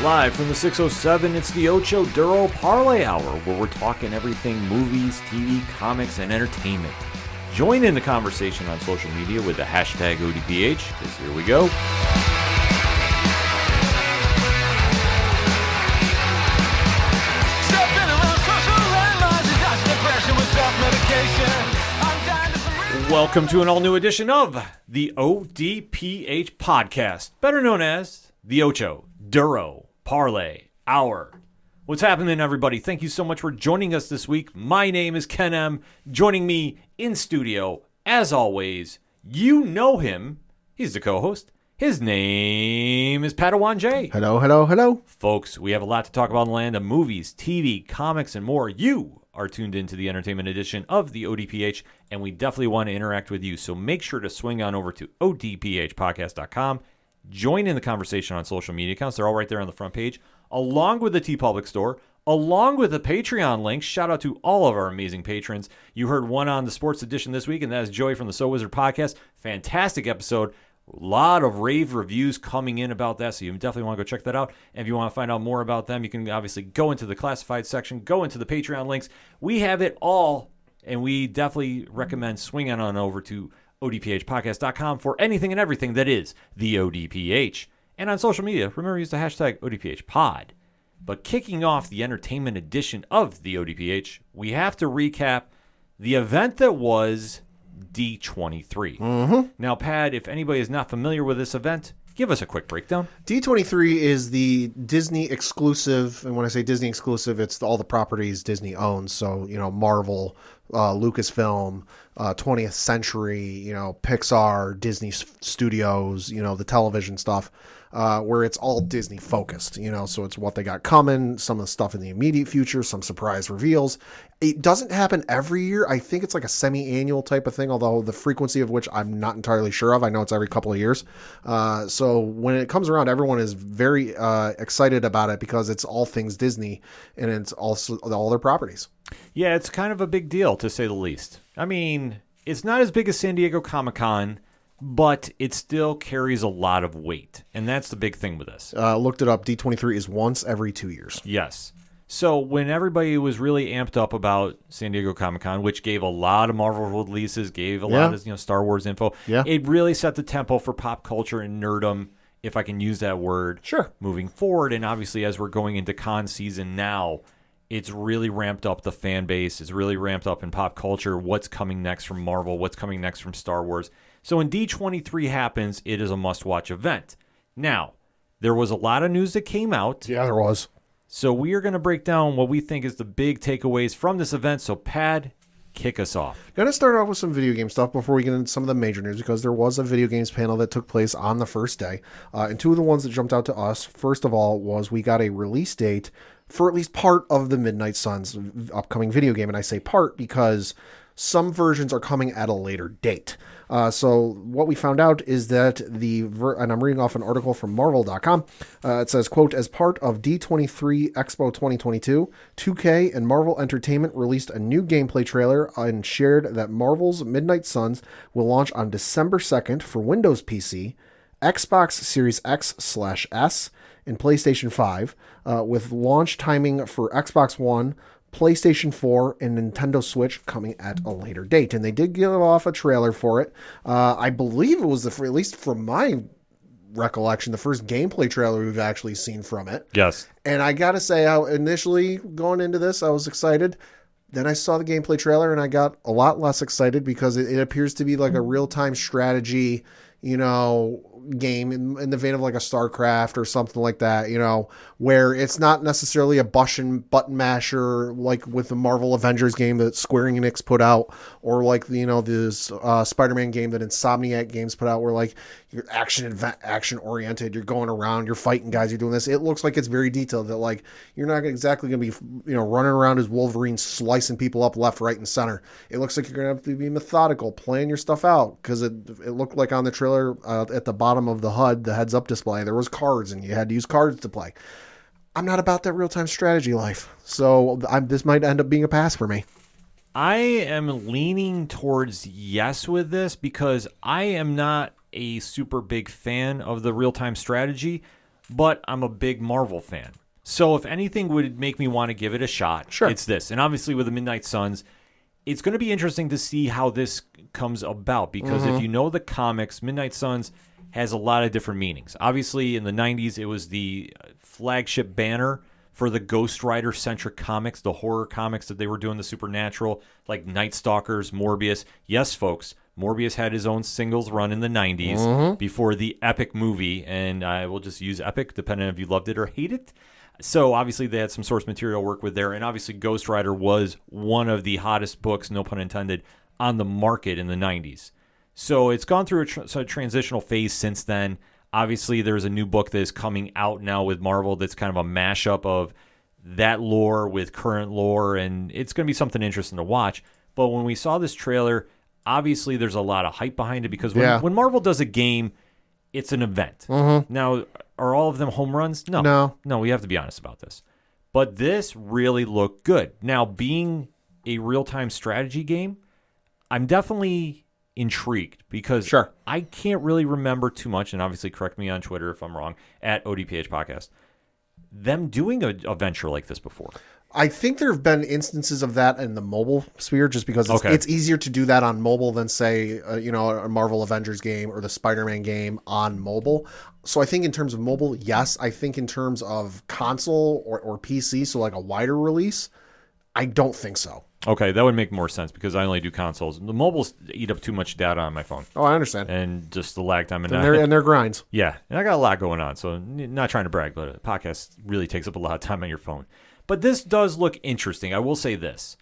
Live from the 607, it's the Ocho Duro Parlay Hour, where we're talking everything movies, TV, comics, and entertainment. Join in the conversation on social media with the hashtag ODPH, because here we go. Welcome to an all-new edition of the ODPH podcast, better known as the Ocho Duro Parlay Hour. What's happening, everybody? Thank you so much for joining us this week. My name is Ken M. Joining me in studio, as always, you know him. He's the co-host. His name is Padawan J. Hello, hello, hello. Folks, we have a lot to talk about in the land of movies, TV, comics, and more. You are tuned into the entertainment edition of the ODPH, and we definitely want to interact with you. So make sure to swing on over to odphpodcast.com. Join in the conversation on social media accounts. They're all right there on the front page, along with the TeePublic store, along with the Patreon link. Shout out to all of our amazing patrons. You heard one on the sports edition this week, and that is Joey from the So Wizard podcast. Fantastic episode. A lot of rave reviews coming in about that, so you definitely want to go check that out. And if you want to find out more about them, you can obviously go into the classified section, go into the Patreon links. We have it all, and we definitely recommend swinging on over to odphpodcast.com for anything and everything that is the ODPH. And on social media, remember, use the hashtag ODPHpod. But kicking off the entertainment edition of the ODPH, we have to recap the event that was D23. Now, Pad, if anybody is not familiar with this event, give us a quick breakdown. D23 is the Disney exclusive, and when I say Disney exclusive, it's all the properties Disney owns. So, Marvel, Lucasfilm, 20th Century, Pixar, Disney Studios, the television stuff, where it's all Disney focused, so it's what they got coming, some of the stuff in the immediate future, some surprise reveals. It doesn't happen every year. I think it's like a semi-annual type of thing, although the frequency of which I'm not entirely sure of. I know it's every couple of years. So when it comes around, everyone is very excited about it because it's all things Disney, and it's also all their properties. Yeah, it's kind of a big deal, to say the least. I mean, it's not as big as San Diego Comic-Con, but it still carries a lot of weight, and that's the big thing with this. Looked it up. D23 is once every 2 years. Yes. So when everybody was really amped up about San Diego Comic-Con, which gave a lot of Marvel releases, gave a lot of Star Wars info, it really set the tempo for pop culture and nerdom, if I can use that word, moving forward. And obviously, as we're going into con season now, it's really ramped up the fan base. It's really ramped up in pop culture. What's coming next from Marvel? What's coming next from Star Wars? So when D23 happens, it is a must-watch event. Now, there was a lot of news that came out. Yeah, there was. So we are going to break down what we think is the big takeaways from this event. So, Pad, kick us off. Going to start off with some video game stuff before we get into some of the major news, because there was a video games panel that took place on the first day. And two of the ones that jumped out to us, first of all, was we got a release date for at least part of the Midnight Suns upcoming video game. And I say part because some versions are coming at a later date. So what we found out is that and I'm reading off an article from Marvel.com. It says, quote, as part of D23 Expo 2022, 2K and Marvel Entertainment released a new gameplay trailer and shared that Marvel's Midnight Suns will launch on December 2nd for Windows PC, Xbox Series X/S, and PlayStation 5, with launch timing for Xbox One, PlayStation 4, and Nintendo Switch coming at a later date. And they did give off a trailer for it. I believe it was, at least from my recollection, the first gameplay trailer we've actually seen from it. Yes. And I got to say, how initially going into this, I was excited. Then I saw the gameplay trailer and I got a lot less excited because it appears to be like a real-time strategy, game in the vein of like a StarCraft or something like that, where it's not necessarily a button masher like with the Marvel Avengers game that Square Enix put out, or like this Spider-Man game that Insomniac Games put out, where like you're action oriented, you're going around, you're fighting guys, you're doing this. It looks like it's very detailed, that like you're not exactly going to be running around as Wolverine slicing people up left, right, and center. It looks like you're going to have to be methodical, plan your stuff out, because it looked like on the trailer at the bottom of the HUD, the heads-up display, there was cards, and you had to use cards to play. I'm not about that real-time strategy life, so this might end up being a pass for me. I am leaning towards yes with this because I am not a super big fan of the real-time strategy, but I'm a big Marvel fan. So if anything would make me want to give it a shot, Sure. it's this. And obviously with the Midnight Suns, it's going to be interesting to see how this comes about, because if you know the comics, Midnight Suns has a lot of different meanings. Obviously in the 90s, it was the flagship banner for the Ghost Rider-centric comics, the horror comics that they were doing, the supernatural, like Night Stalkers, Morbius. Yes, folks, Morbius had his own singles run in the 90s before the Epic movie, and I will just use Epic, depending on if you loved it or hate it. So obviously they had some source material work with there, and obviously Ghost Rider was one of the hottest books, no pun intended, on the market in the 90s. So it's gone through a transitional phase since then. Obviously, there's a new book that is coming out now with Marvel that's kind of a mashup of that lore with current lore, and it's going to be something interesting to watch. But when we saw this trailer, obviously there's a lot of hype behind it, because when Marvel does a game, it's an event. Now, are all of them home runs? No, we have to be honest about this. But this really looked good. Now, being a real-time strategy game, I'm definitely intrigued, because I can't really remember too much, and obviously correct me on Twitter if I'm wrong, at ODPH Podcast, them doing a venture like this before. I think there have been instances of that in the mobile sphere, just because it's easier to do that on mobile than, say, a Marvel Avengers game or the Spider-Man game on mobile. So I think in terms of mobile, yes. I think in terms of console or PC, so like a wider release, I don't think so. Okay, that would make more sense, because I only do consoles. The mobiles eat up too much data on my phone. Oh, I understand. And just the lag time. And their grinds. Yeah, and I got a lot going on, so not trying to brag, but a podcast really takes up a lot of time on your phone. But this does look interesting. I will say this.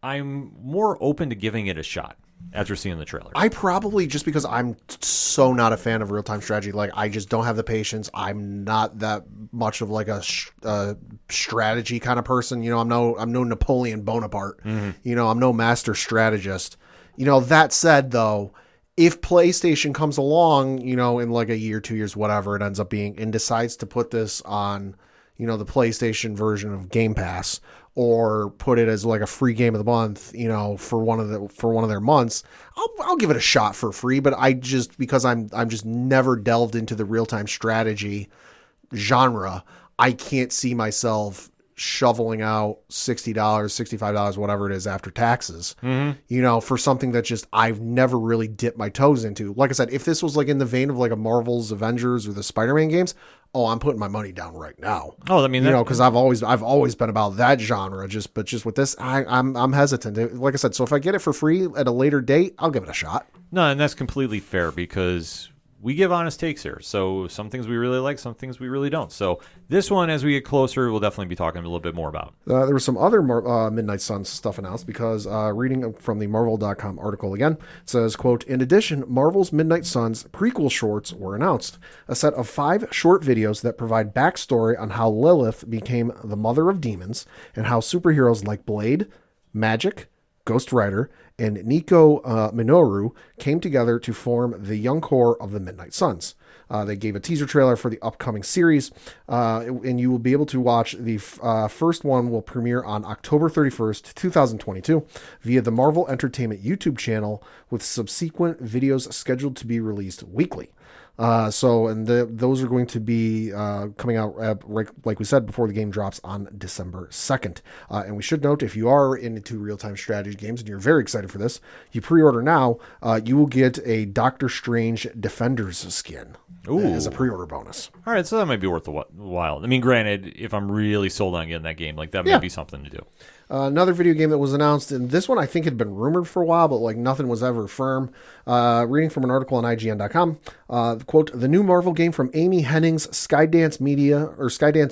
I'm more open to giving it a shot after seeing the trailer. I probably, just because I'm so not a fan of real-time strategy, like I just don't have the patience. I'm not that much of like a strategy kind of person. I'm no Napoleon Bonaparte. I'm no master strategist. That said, though, if PlayStation comes along, in like a year, 2 years, whatever it ends up being, and decides to put this on, the PlayStation version of Game Pass, or put it as like a free game of the month, for one of their months, I'll give it a shot for free. But because I'm just never delved into the real-time strategy genre, I can't see myself shoveling out $60, $65, whatever it is after taxes, for something that just I've never really dipped my toes into. Like I said, if this was like in the vein of like a Marvel's Avengers or the Spider-Man games, I'm putting my money down right now. Oh, I mean, because I've always been about that genre. But just with this, I'm hesitant. Like I said, so if I get it for free at a later date, I'll give it a shot. No, and that's completely fair, because we give honest takes here. So some things we really like, some things we really don't. So this one, as we get closer, we'll definitely be talking a little bit more about. There was some other Midnight Suns stuff announced, because reading from the Marvel.com article again, it says, quote, "In addition, Marvel's Midnight Suns prequel shorts were announced. A set of 5 short videos that provide backstory on how Lilith became the mother of demons, and how superheroes like Blade, Magic, Ghost Rider, and Nico Minoru came together to form the young core of the Midnight Suns. They gave a teaser trailer for the upcoming series, and you will be able to watch the first one will premiere on October 31st, 2022 via the Marvel Entertainment YouTube channel, with subsequent videos scheduled to be released weekly. Those are going to be coming out, like we said, before the game drops on December 2nd. And we should note, if you are into real-time strategy games and you're very excited for this, you pre-order now, you will get a Doctor Strange Defenders skin as a pre-order bonus. All right, so that might be worth a while. I mean, granted, if I'm really sold on getting that game, like that might be something to do. Another video game that was announced, and this one I think had been rumored for a while, but like nothing was ever firm. Reading from an article on IGN.com, quote, "The new Marvel game from Amy Hennig's Skydance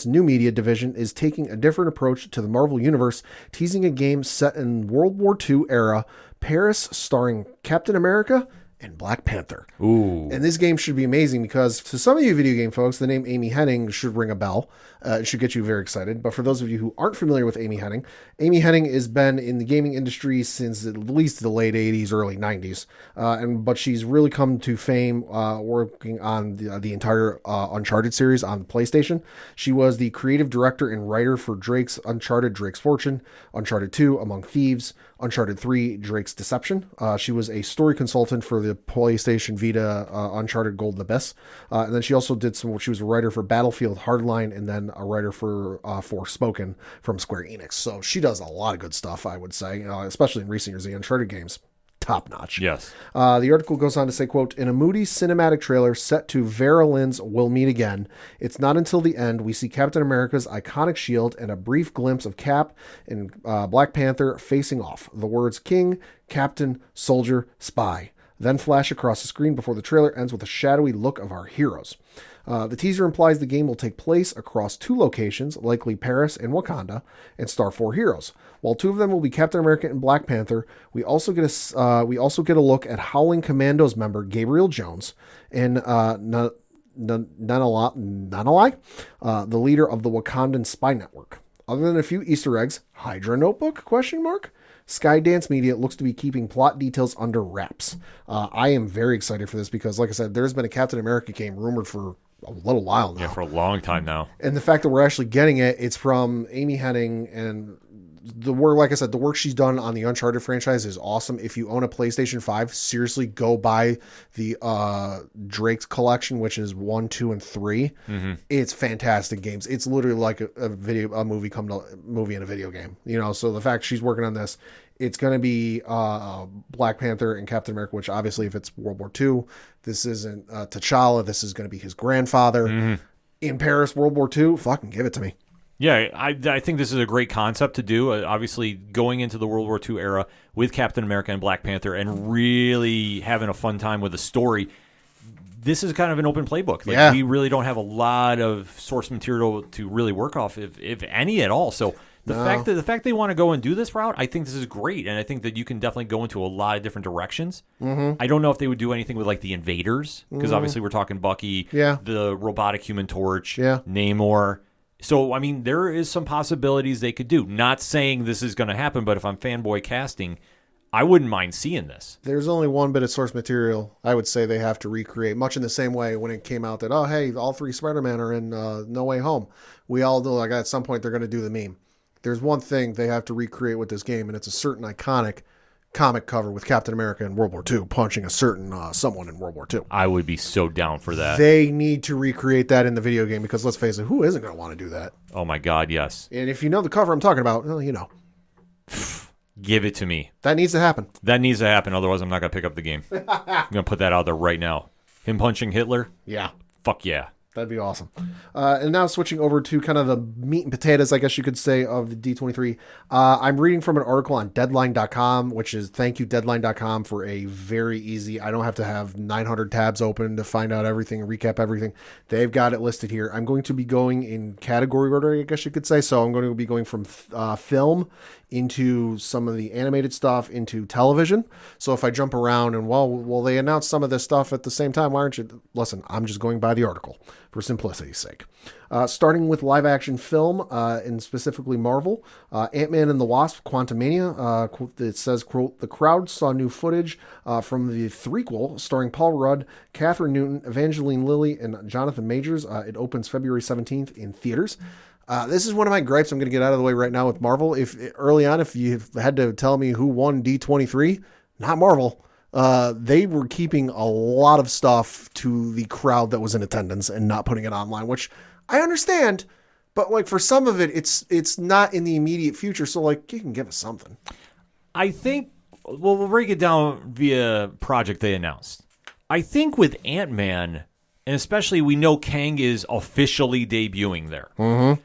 New Media division is taking a different approach to the Marvel universe, teasing a game set in World War II era Paris, starring Captain America and Black Panther." Ooh. And this game should be amazing, because to some of you video game folks, the name Amy Hennig should ring a bell. It should get you very excited. But for those of you who aren't familiar with Amy Hennig has been in the gaming industry since at least the late 80s, early 90s. But she's really come to fame working on the entire Uncharted series on PlayStation. She was the creative director and writer for Drake's Uncharted, Drake's Fortune, Uncharted 2, Among Thieves, Uncharted 3, Drake's Deception. She was a story consultant for the PlayStation Vita Uncharted Golden Abyss. And then she also did she was a writer for Battlefield Hardline and then a writer for Forspoken from Square Enix. So she does a lot of good stuff, I would say, especially in recent years, the Uncharted games. Top notch. Yes. The article goes on to say, quote, in a moody cinematic trailer set to Vera Lynn's We'll Meet Again, it's not until the end we see Captain America's iconic shield and a brief glimpse of Cap and Black Panther facing off. The words King, Captain, Soldier, Spy then flash across the screen before the trailer ends with a shadowy look of our heroes. The teaser implies the game will take place across 2 locations, likely Paris and Wakanda, and star 4 heroes. While 2 of them will be Captain America and Black Panther, we also get a look at Howling Commandos member Gabriel Jones and Nanalai, the leader of the Wakandan spy network. Other than a few Easter eggs, Hydra Notebook? Skydance Media looks to be keeping plot details under wraps. I am very excited for this because, like I said, there's been a Captain America game rumored for a little while now. Yeah, for a long time now. And the fact that we're actually getting it, it's from Amy Hennig, and the work she's done on the Uncharted franchise is awesome. If you own a PlayStation 5, seriously go buy the Drake's collection, which is 1, 2, and 3. Mm-hmm. It's fantastic games. It's literally like a movie in a video game. So the fact she's working on this, it's going to be Black Panther and Captain America, which obviously if it's World War II, this isn't T'Challa. This is going to be his grandfather. Mm-hmm. In Paris, World War II, fucking give it to me. Yeah, I think this is a great concept to do. Obviously, going into the World War II era with Captain America and Black Panther and really having a fun time with the story. This is kind of an open playbook. We really don't have a lot of source material to really work off, if any at all. So the fact they want to go and do this route, I think this is great, and I think that you can definitely go into a lot of different directions. Mm-hmm. I don't know if they would do anything with like the Invaders, because obviously we're talking Bucky, the robotic Human Torch, Namor. So, I mean, there is some possibilities they could do. Not saying this is going to happen, but if I'm fanboy casting, I wouldn't mind seeing this. There's only one bit of source material I would say they have to recreate, much in the same way when it came out that, oh, hey, all 3 Spider-Man are in No Way Home. We all know, like, at some point they're going to do the meme. There's one thing they have to recreate with this game, and it's a certain iconic comic cover with Captain America in World War II punching a certain someone in World War II. I would be so down for that. They need to recreate that in the video game because, let's face it, who isn't going to want to do that? Oh, my God, yes. And if you know the cover I'm talking about, well, you know. Give it to me. That needs to happen. That needs to happen. Otherwise, I'm not going to pick up the game. I'm going to put that out there right now. Him punching Hitler? Yeah. Fuck yeah. That'd be awesome. And now switching over to kind of the meat and potatoes, I guess you could say, of the D23. I'm reading from an article on Deadline.com, which is thank you Deadline.com for a very easy, I don't have to have 900 tabs open to find out everything and recap everything. They've got it listed here. I'm going to be going in category order, I guess you could say. So I'm going to be going from film into some of the animated stuff into television. So if I jump around and, well, they announced some of this stuff at the same time, why aren't you? Listen, I'm just going by the article for simplicity's sake. Starting with live action film, and specifically Marvel, Ant-Man and the Wasp, Quantumania. It says, quote, the crowd saw new footage from the threequel starring Paul Rudd, Catherine Newton, Evangeline Lilly, and Jonathan Majors. It opens February 17th in theaters. This is one of my gripes I'm going to get out of the way right now with Marvel. If you had to tell me who won D23, not Marvel. They were keeping a lot of stuff to the crowd that was in attendance and not putting it online, which I understand, but like for some of it, it's not in the immediate future. So like you can give us something. I think, we'll break it down via project they announced. I think with Ant-Man, and especially we know Kang is officially debuting there. Mm-hmm.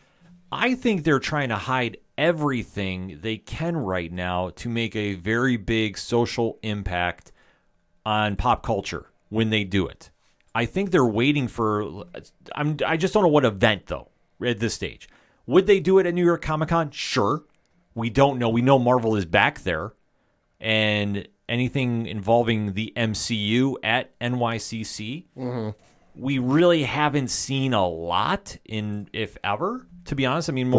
I think they're trying to hide everything they can right now to make a very big social impact on pop culture when they do it. I think they're waiting for... I just don't know what event, though, at this stage. Would they do it at New York Comic Con? Sure. We don't know. We know Marvel is back there. And anything involving the MCU at NYCC, we really haven't seen a lot, if ever, to be honest. I mean,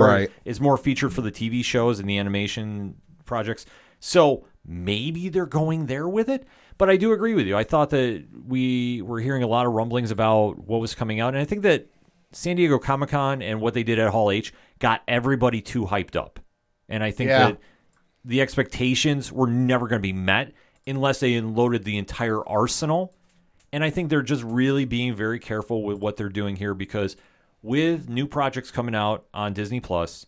it's more featured for the TV shows and the animation projects. So maybe they're going there with it. But I do agree with you. I thought that we were hearing a lot of rumblings about what was coming out. And I think that San Diego Comic-Con and what they did at Hall H got everybody too hyped up. And I think that the expectations were never going to be met unless they unloaded the entire arsenal. And I think they're just really being very careful with what they're doing here, because with new projects coming out on Disney Plus,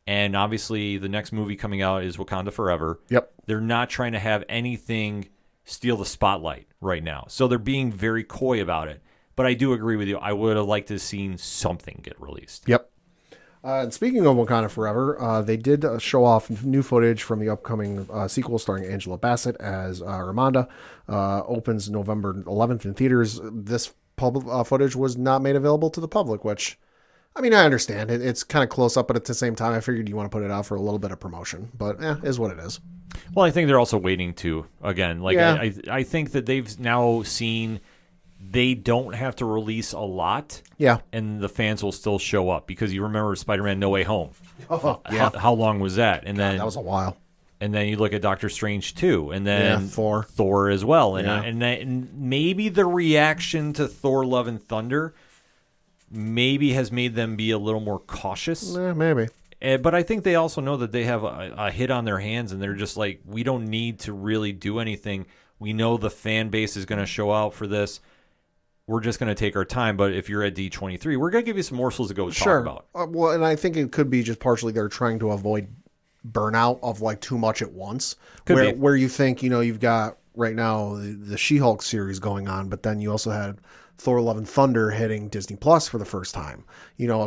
and obviously the next movie coming out is Wakanda Forever. Yep. They're not trying to have anything steal the spotlight right now. So they're being very coy about it. But I do agree with you. I would have liked to have seen something get released. Yep. And speaking of Wakanda Forever, they did show off new footage from the upcoming sequel starring Angela Bassett as Ramonda. Opens November 11th in theaters. This footage was not made available to the public, which, I mean, I understand. It's kind of close up, but at the same time, I figured you want to put it out for a little bit of promotion. But is what it is. Well, I think they're also waiting to, again, like Yeah. I think that they've now seen they don't have to release a lot. Yeah. And the fans will still show up, because you remember Spider-Man No Way Home. Oh, yeah. How long was that? And then that was a while. And then you look at Doctor Strange 2, and then Thor as well. And, Yeah. and maybe the reaction to Thor Love and Thunder maybe has made them be a little more cautious. Maybe. But I think they also know that they have a hit on their hands, and they're just like, we don't need to really do anything. We know the fan base is going to show out for this. We're just going to take our time. But if you're at D23, we're going to give you some morsels to go talk about. Well, and I think it could be just partially they're trying to avoid burnout of like too much at once. Where you think, you've got right now the She-Hulk series going on, but then you also had Thor Love and Thunder hitting Disney Plus for the first time,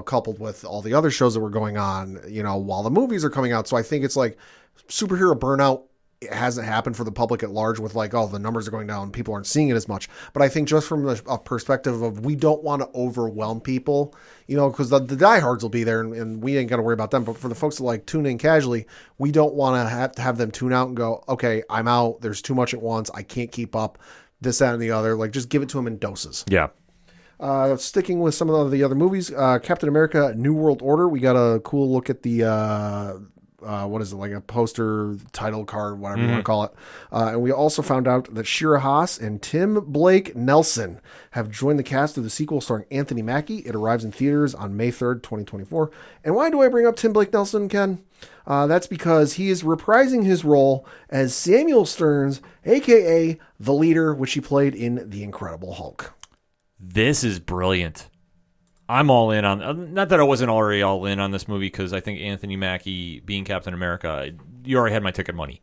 coupled with all the other shows that were going on, while the movies are coming out. So I think it's like superhero burnout. It hasn't happened for the public at large with like, the numbers are going down. People aren't seeing it as much. But I think just from a perspective of we don't want to overwhelm people, because the diehards will be there and we ain't got to worry about them. But for the folks that like tune in casually, we don't want to have them tune out and go, okay, I'm out. There's too much at once. I can't keep up. This, that, and the other. Like, just give it to them in doses. Yeah. Sticking with some of the other movies, Captain America: New World Order. We got a cool look at the what is it, like a poster, title card, whatever you want to call it. And we also found out that Shira Haas and Tim Blake Nelson have joined the cast of the sequel starring Anthony Mackie. It arrives in theaters on May 3rd, 2024. And why do I bring up Tim Blake Nelson, Ken? That's because he is reprising his role as Samuel Stearns, a.k.a. the leader, which he played in The Incredible Hulk. This is brilliant. I'm all in on, not that I wasn't already all in on this movie, because I think Anthony Mackie being Captain America, you already had my ticket money.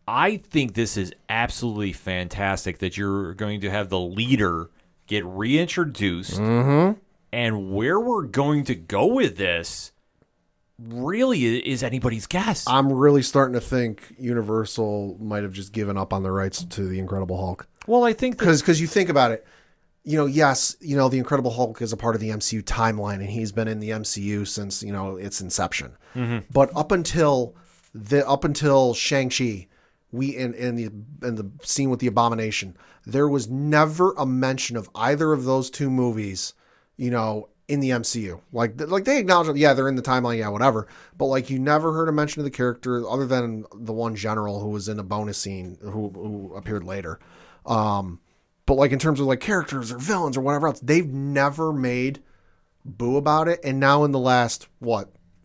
I think this is absolutely fantastic that you're going to have the leader get reintroduced, and where we're going to go with this really is anybody's guess. I'm really starting to think Universal might have just given up on the rights to The Incredible Hulk. Well, I think because you think about it, yes, The Incredible Hulk is a part of the MCU timeline, and he's been in the MCU since, its inception. But up until Shang-Chi, we in the scene with the Abomination, there was never a mention of either of those two movies, in the MCU. Like they acknowledge, they're in the timeline, whatever. But like you never heard a mention of the character other than the one general who was in a bonus scene who appeared later. But like in terms of like characters or villains or whatever else, they've never made boo about it. And now in the last,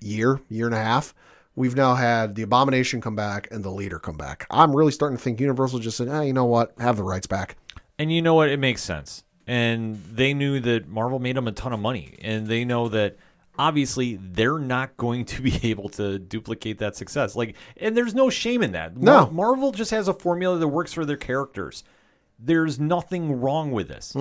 year and a half, we've now had the Abomination come back and the leader come back. I'm really starting to think Universal just said, you know what? Have the rights back. And you know what? It makes sense. And they knew that Marvel made them a ton of money. And they know that obviously they're not going to be able to duplicate that success. And there's no shame in that. No. Marvel just has a formula that works for their characters. There's nothing wrong with this.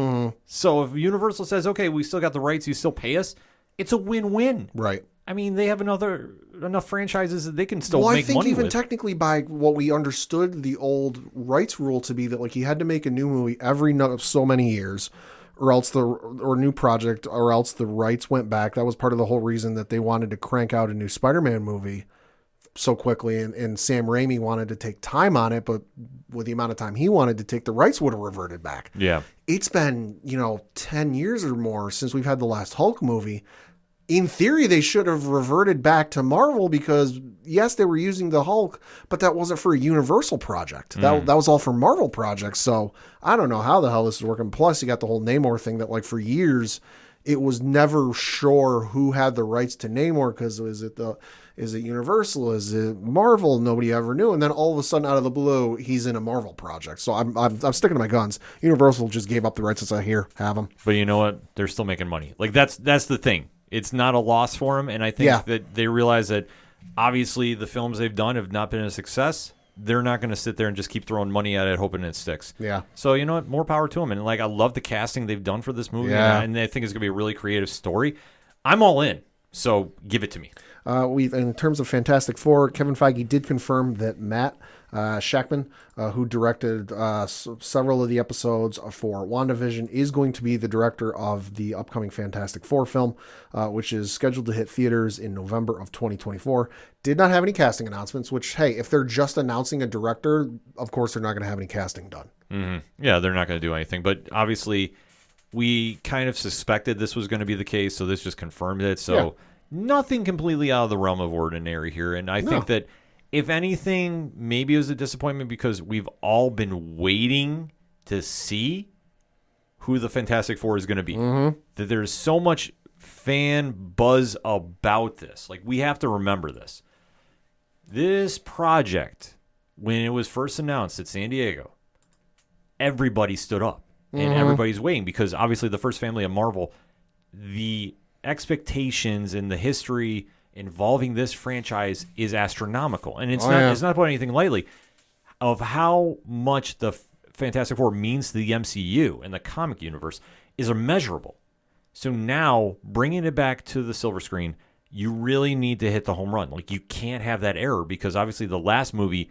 So if Universal says, okay, we still got the rights, you still pay us, it's a win-win. Right. I mean, they have enough franchises that they can still make money with. I think even technically by what we understood the old rights rule to be that like you had to make a new movie every so many years or else or new project or else the rights went back. That was part of the whole reason that they wanted to crank out a new Spider-Man movie so quickly, and Sam Raimi wanted to take time on it, but with the amount of time he wanted to take, the rights would have reverted back. Yeah. It's been, 10 years or more since we've had the last Hulk movie. In theory, they should have reverted back to Marvel because, yes, they were using the Hulk, but that wasn't for a Universal project. That was all for Marvel projects. So I don't know how the hell this is working. Plus, you got the whole Namor thing that, like, for years, it was never sure who had the rights to Namor, because is it Universal? Is it Marvel? Nobody ever knew. And then all of a sudden, out of the blue, he's in a Marvel project. So I'm sticking to my guns. Universal just gave up the rights and said, "Here, have them." But you know what? They're still making money. Like that's the thing. It's not a loss for them, and I think that they realize that obviously the films they've done have not been a success. They're not going to sit there and just keep throwing money at it, hoping it sticks. Yeah. So, you know what? More power to them. And, like, I love the casting they've done for this movie. Yeah. And I think it's going to be a really creative story. I'm all in. So, give it to me. In terms of Fantastic Four, Kevin Feige did confirm that Matt Shakman, who directed several of the episodes for WandaVision, is going to be the director of the upcoming Fantastic Four film, which is scheduled to hit theaters in November of 2024. Did not have any casting announcements, which, hey, if they're just announcing a director, of course they're not going to have any casting done. Mm-hmm. Yeah, they're not going to do anything. But obviously, we kind of suspected this was going to be the case, so this just confirmed it. So nothing completely out of the realm of ordinary here. And I think that, if anything, maybe it was a disappointment because we've all been waiting to see who the Fantastic Four is going to be. Mm-hmm. That there's so much fan buzz about this. Like, we have to remember this. This project, when it was first announced at San Diego, everybody stood up. And everybody's waiting because, obviously, the first family of Marvel, the expectations and the history involving this franchise is astronomical. And it's not about anything lightly of how much the Fantastic Four means to the MCU and the comic universe is immeasurable. So now, bringing it back to the silver screen, you really need to hit the home run. Like, you can't have that error because obviously the last movie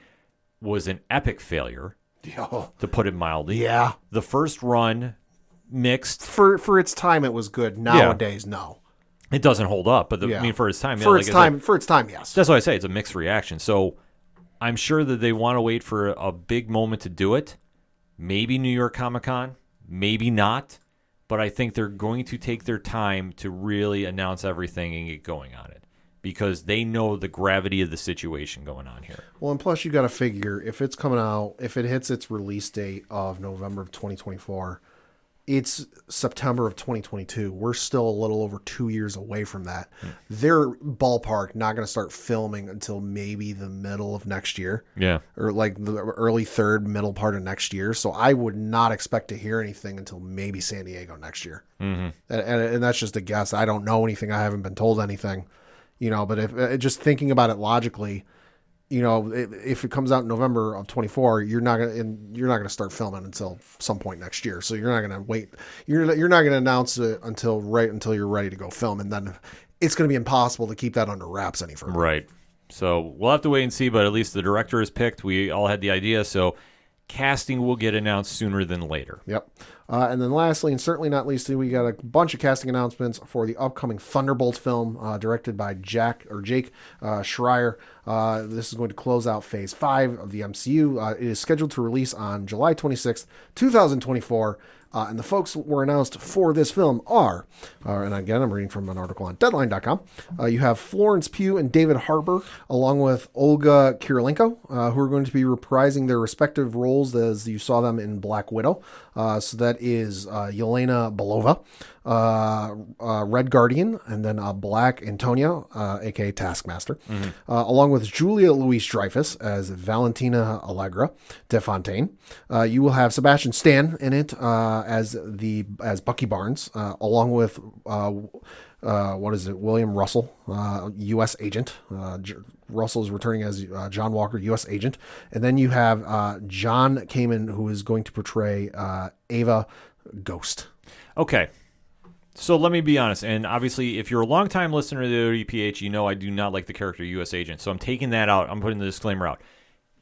was an epic failure, to put it mildly. Yeah. The first run mixed. For its time, it was good. Nowadays, no. It doesn't hold up, but I mean, for its time, for its time, yes. That's what I say. It's a mixed reaction. So I'm sure that they want to wait for a big moment to do it. Maybe New York Comic Con, maybe not. But I think they're going to take their time to really announce everything and get going on it because they know the gravity of the situation going on here. Well, and plus you got to figure if it's coming out, if it hits its release date of November of 2024, it's September of 2022. We're still a little over 2 years away from that. They're ballpark not going to start filming until maybe the middle of next year. Yeah. Or like the early third, middle part of next year. So I would not expect to hear anything until maybe San Diego next year. Mm-hmm. And that's just a guess. I don't know anything. I haven't been told anything. But if just thinking about it logically, if it comes out in November of 24, you're not gonna start filming until some point next year. So you're not gonna wait. You're not gonna announce it until you're ready to go film, and then it's gonna be impossible to keep that under wraps any further. Right. So we'll have to wait and see. But at least the director is picked. We all had the idea. So casting will get announced sooner than later. Yep. And then lastly, and certainly not least, we got a bunch of casting announcements for the upcoming Thunderbolts film, directed by Jake Schreier. This is going to close out Phase 5 of the MCU. It is scheduled to release on July 26th, 2024. And the folks who were announced for this film are, and again, I'm reading from an article on Deadline.com. You have Florence Pugh and David Harbour, along with Olga Kurylenko, who are going to be reprising their respective roles as you saw them in Black Widow. So that is Yelena Belova, Red Guardian, and then Black Antonio, aka Taskmaster, along with Julia Louis-Dreyfus as Valentina Allegra de Fontaine. You will have Sebastian Stan in it as Bucky Barnes, along with William Russell, U.S. agent. Russell is returning as John Walker, U.S. agent, and then you have John Kamen, who is going to portray Ava Ghost. Okay. So let me be honest, and obviously, if you're a longtime listener to the ODPH, you know I do not like the character U.S. Agent, so I'm taking that out. I'm putting the disclaimer out.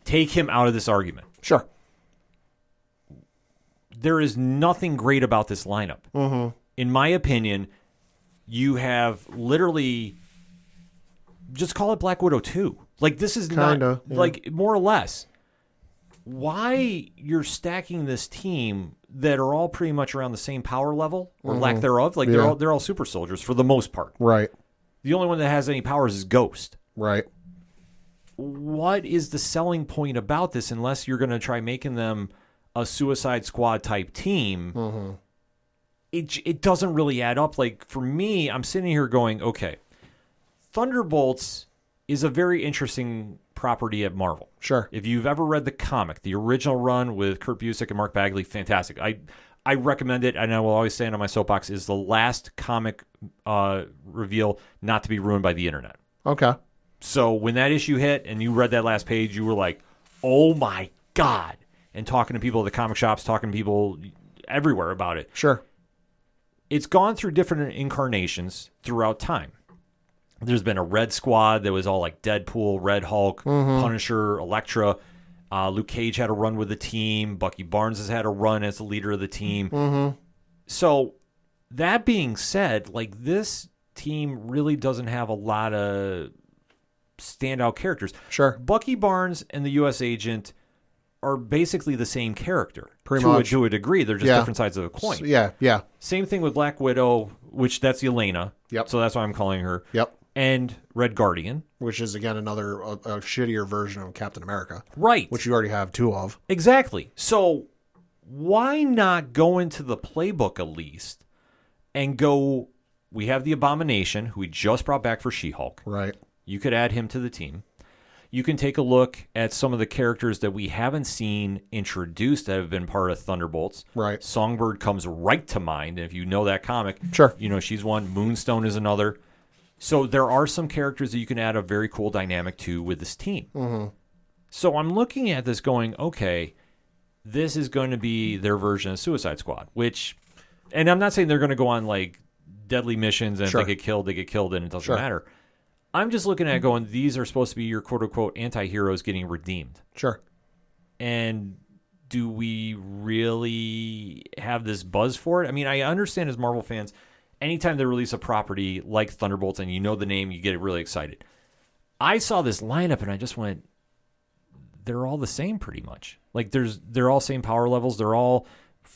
Take him out of this argument. Sure. There is nothing great about this lineup. Mm-hmm. In my opinion, you have literally, just call it Black Widow 2. Like, this is Kinda, not, like, more or less. Why you're stacking this team that are all pretty much around the same power level or lack thereof? Like, they're all super soldiers for the most part. Right. The only one that has any powers is Ghost. Right. What is the selling point about this unless you're going to try making them a Suicide Squad type team? it doesn't really add up. Like, for me, I'm sitting here going, okay, Thunderbolts is a very interesting property at Marvel. Sure. If you've ever read the comic, the original run with Kurt Busiek and Mark Bagley, fantastic. I recommend it, and I will always stand on my soapbox, is the last comic reveal not to be ruined by the internet. Okay. So when that issue hit and you read that last page, you were like, oh my God. And talking to people at the comic shops, talking to people everywhere about it. Sure. It's gone through different incarnations throughout time. There's been a Red Squad that was all like Deadpool, Red Hulk, Punisher, Elektra. Luke Cage had a run with the team. Bucky Barnes has had a run as the leader of the team. So that being said, like, this team really doesn't have a lot of standout characters. Sure. Bucky Barnes and the U.S. Agent are basically the same character. Pretty much. To a degree. They're just different sides of the coin. Yeah. Same thing with Black Widow, which that's Yelena. Yep. So that's why I'm calling her. Yep. And Red Guardian. Which is, again, another a shittier version of Captain America. Right. Which you already have two of. Exactly. So why not go into the playbook at least and go, we have the Abomination, who we just brought back for She-Hulk. Right. You could add him to the team. You can take a look at some of the characters that we haven't seen introduced that have been part of Thunderbolts. Right. Songbird comes right to mind. If you know that comic, sure. You know, she's one. Moonstone is another. So there are some characters that you can add a very cool dynamic to with this team. So I'm looking at this going, okay, this is going to be their version of Suicide Squad, which, and I'm not saying they're going to go on like deadly missions and if they get killed, and it doesn't matter. I'm just looking at it going, these are supposed to be your quote-unquote anti-heroes getting redeemed. Sure. And do we really have this buzz for it? I mean, I understand as Marvel fans, anytime they release a property like Thunderbolts and you know the name, you get really excited. I saw this lineup and I just went, they're all the same pretty much. Like they're all same power levels. They're all,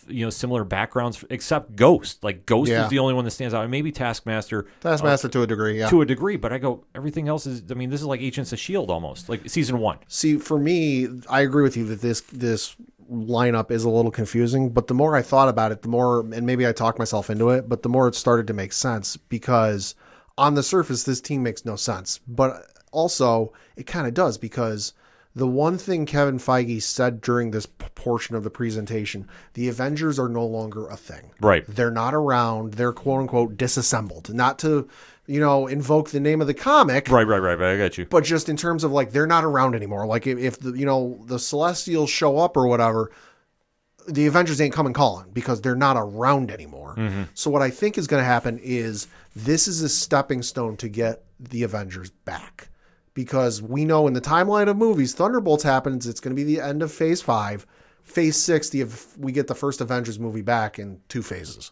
you know, similar backgrounds except Ghost. Like Ghost is the only one that stands out. And maybe Taskmaster. Taskmaster to a degree, yeah. To a degree, but I go, everything else is, I mean, this is like Agents of S.H.I.E.L.D. almost. Like season 1. See, for me, I agree with you that this lineup is a little confusing, but the more I thought about it, the more, and maybe I talked myself into it, but the more it started to make sense, because on the surface, this team makes no sense. But also, it kind of does, because the one thing Kevin Feige said during this portion of the presentation, the Avengers are no longer a thing. Right. They're not around. They're quote unquote disassembled. Not to, you know, invoke the name of the comic. Right. I got you. But just in terms of like, they're not around anymore. Like if the, you know, the Celestials show up or whatever, the Avengers ain't coming calling because they're not around anymore. So what I think is going to happen is this is a stepping stone to get the Avengers back. Because we know in the timeline of movies, Thunderbolts happens. It's going to be the end of Phase 5. Phase 6, we get the first Avengers movie back in 2 phases.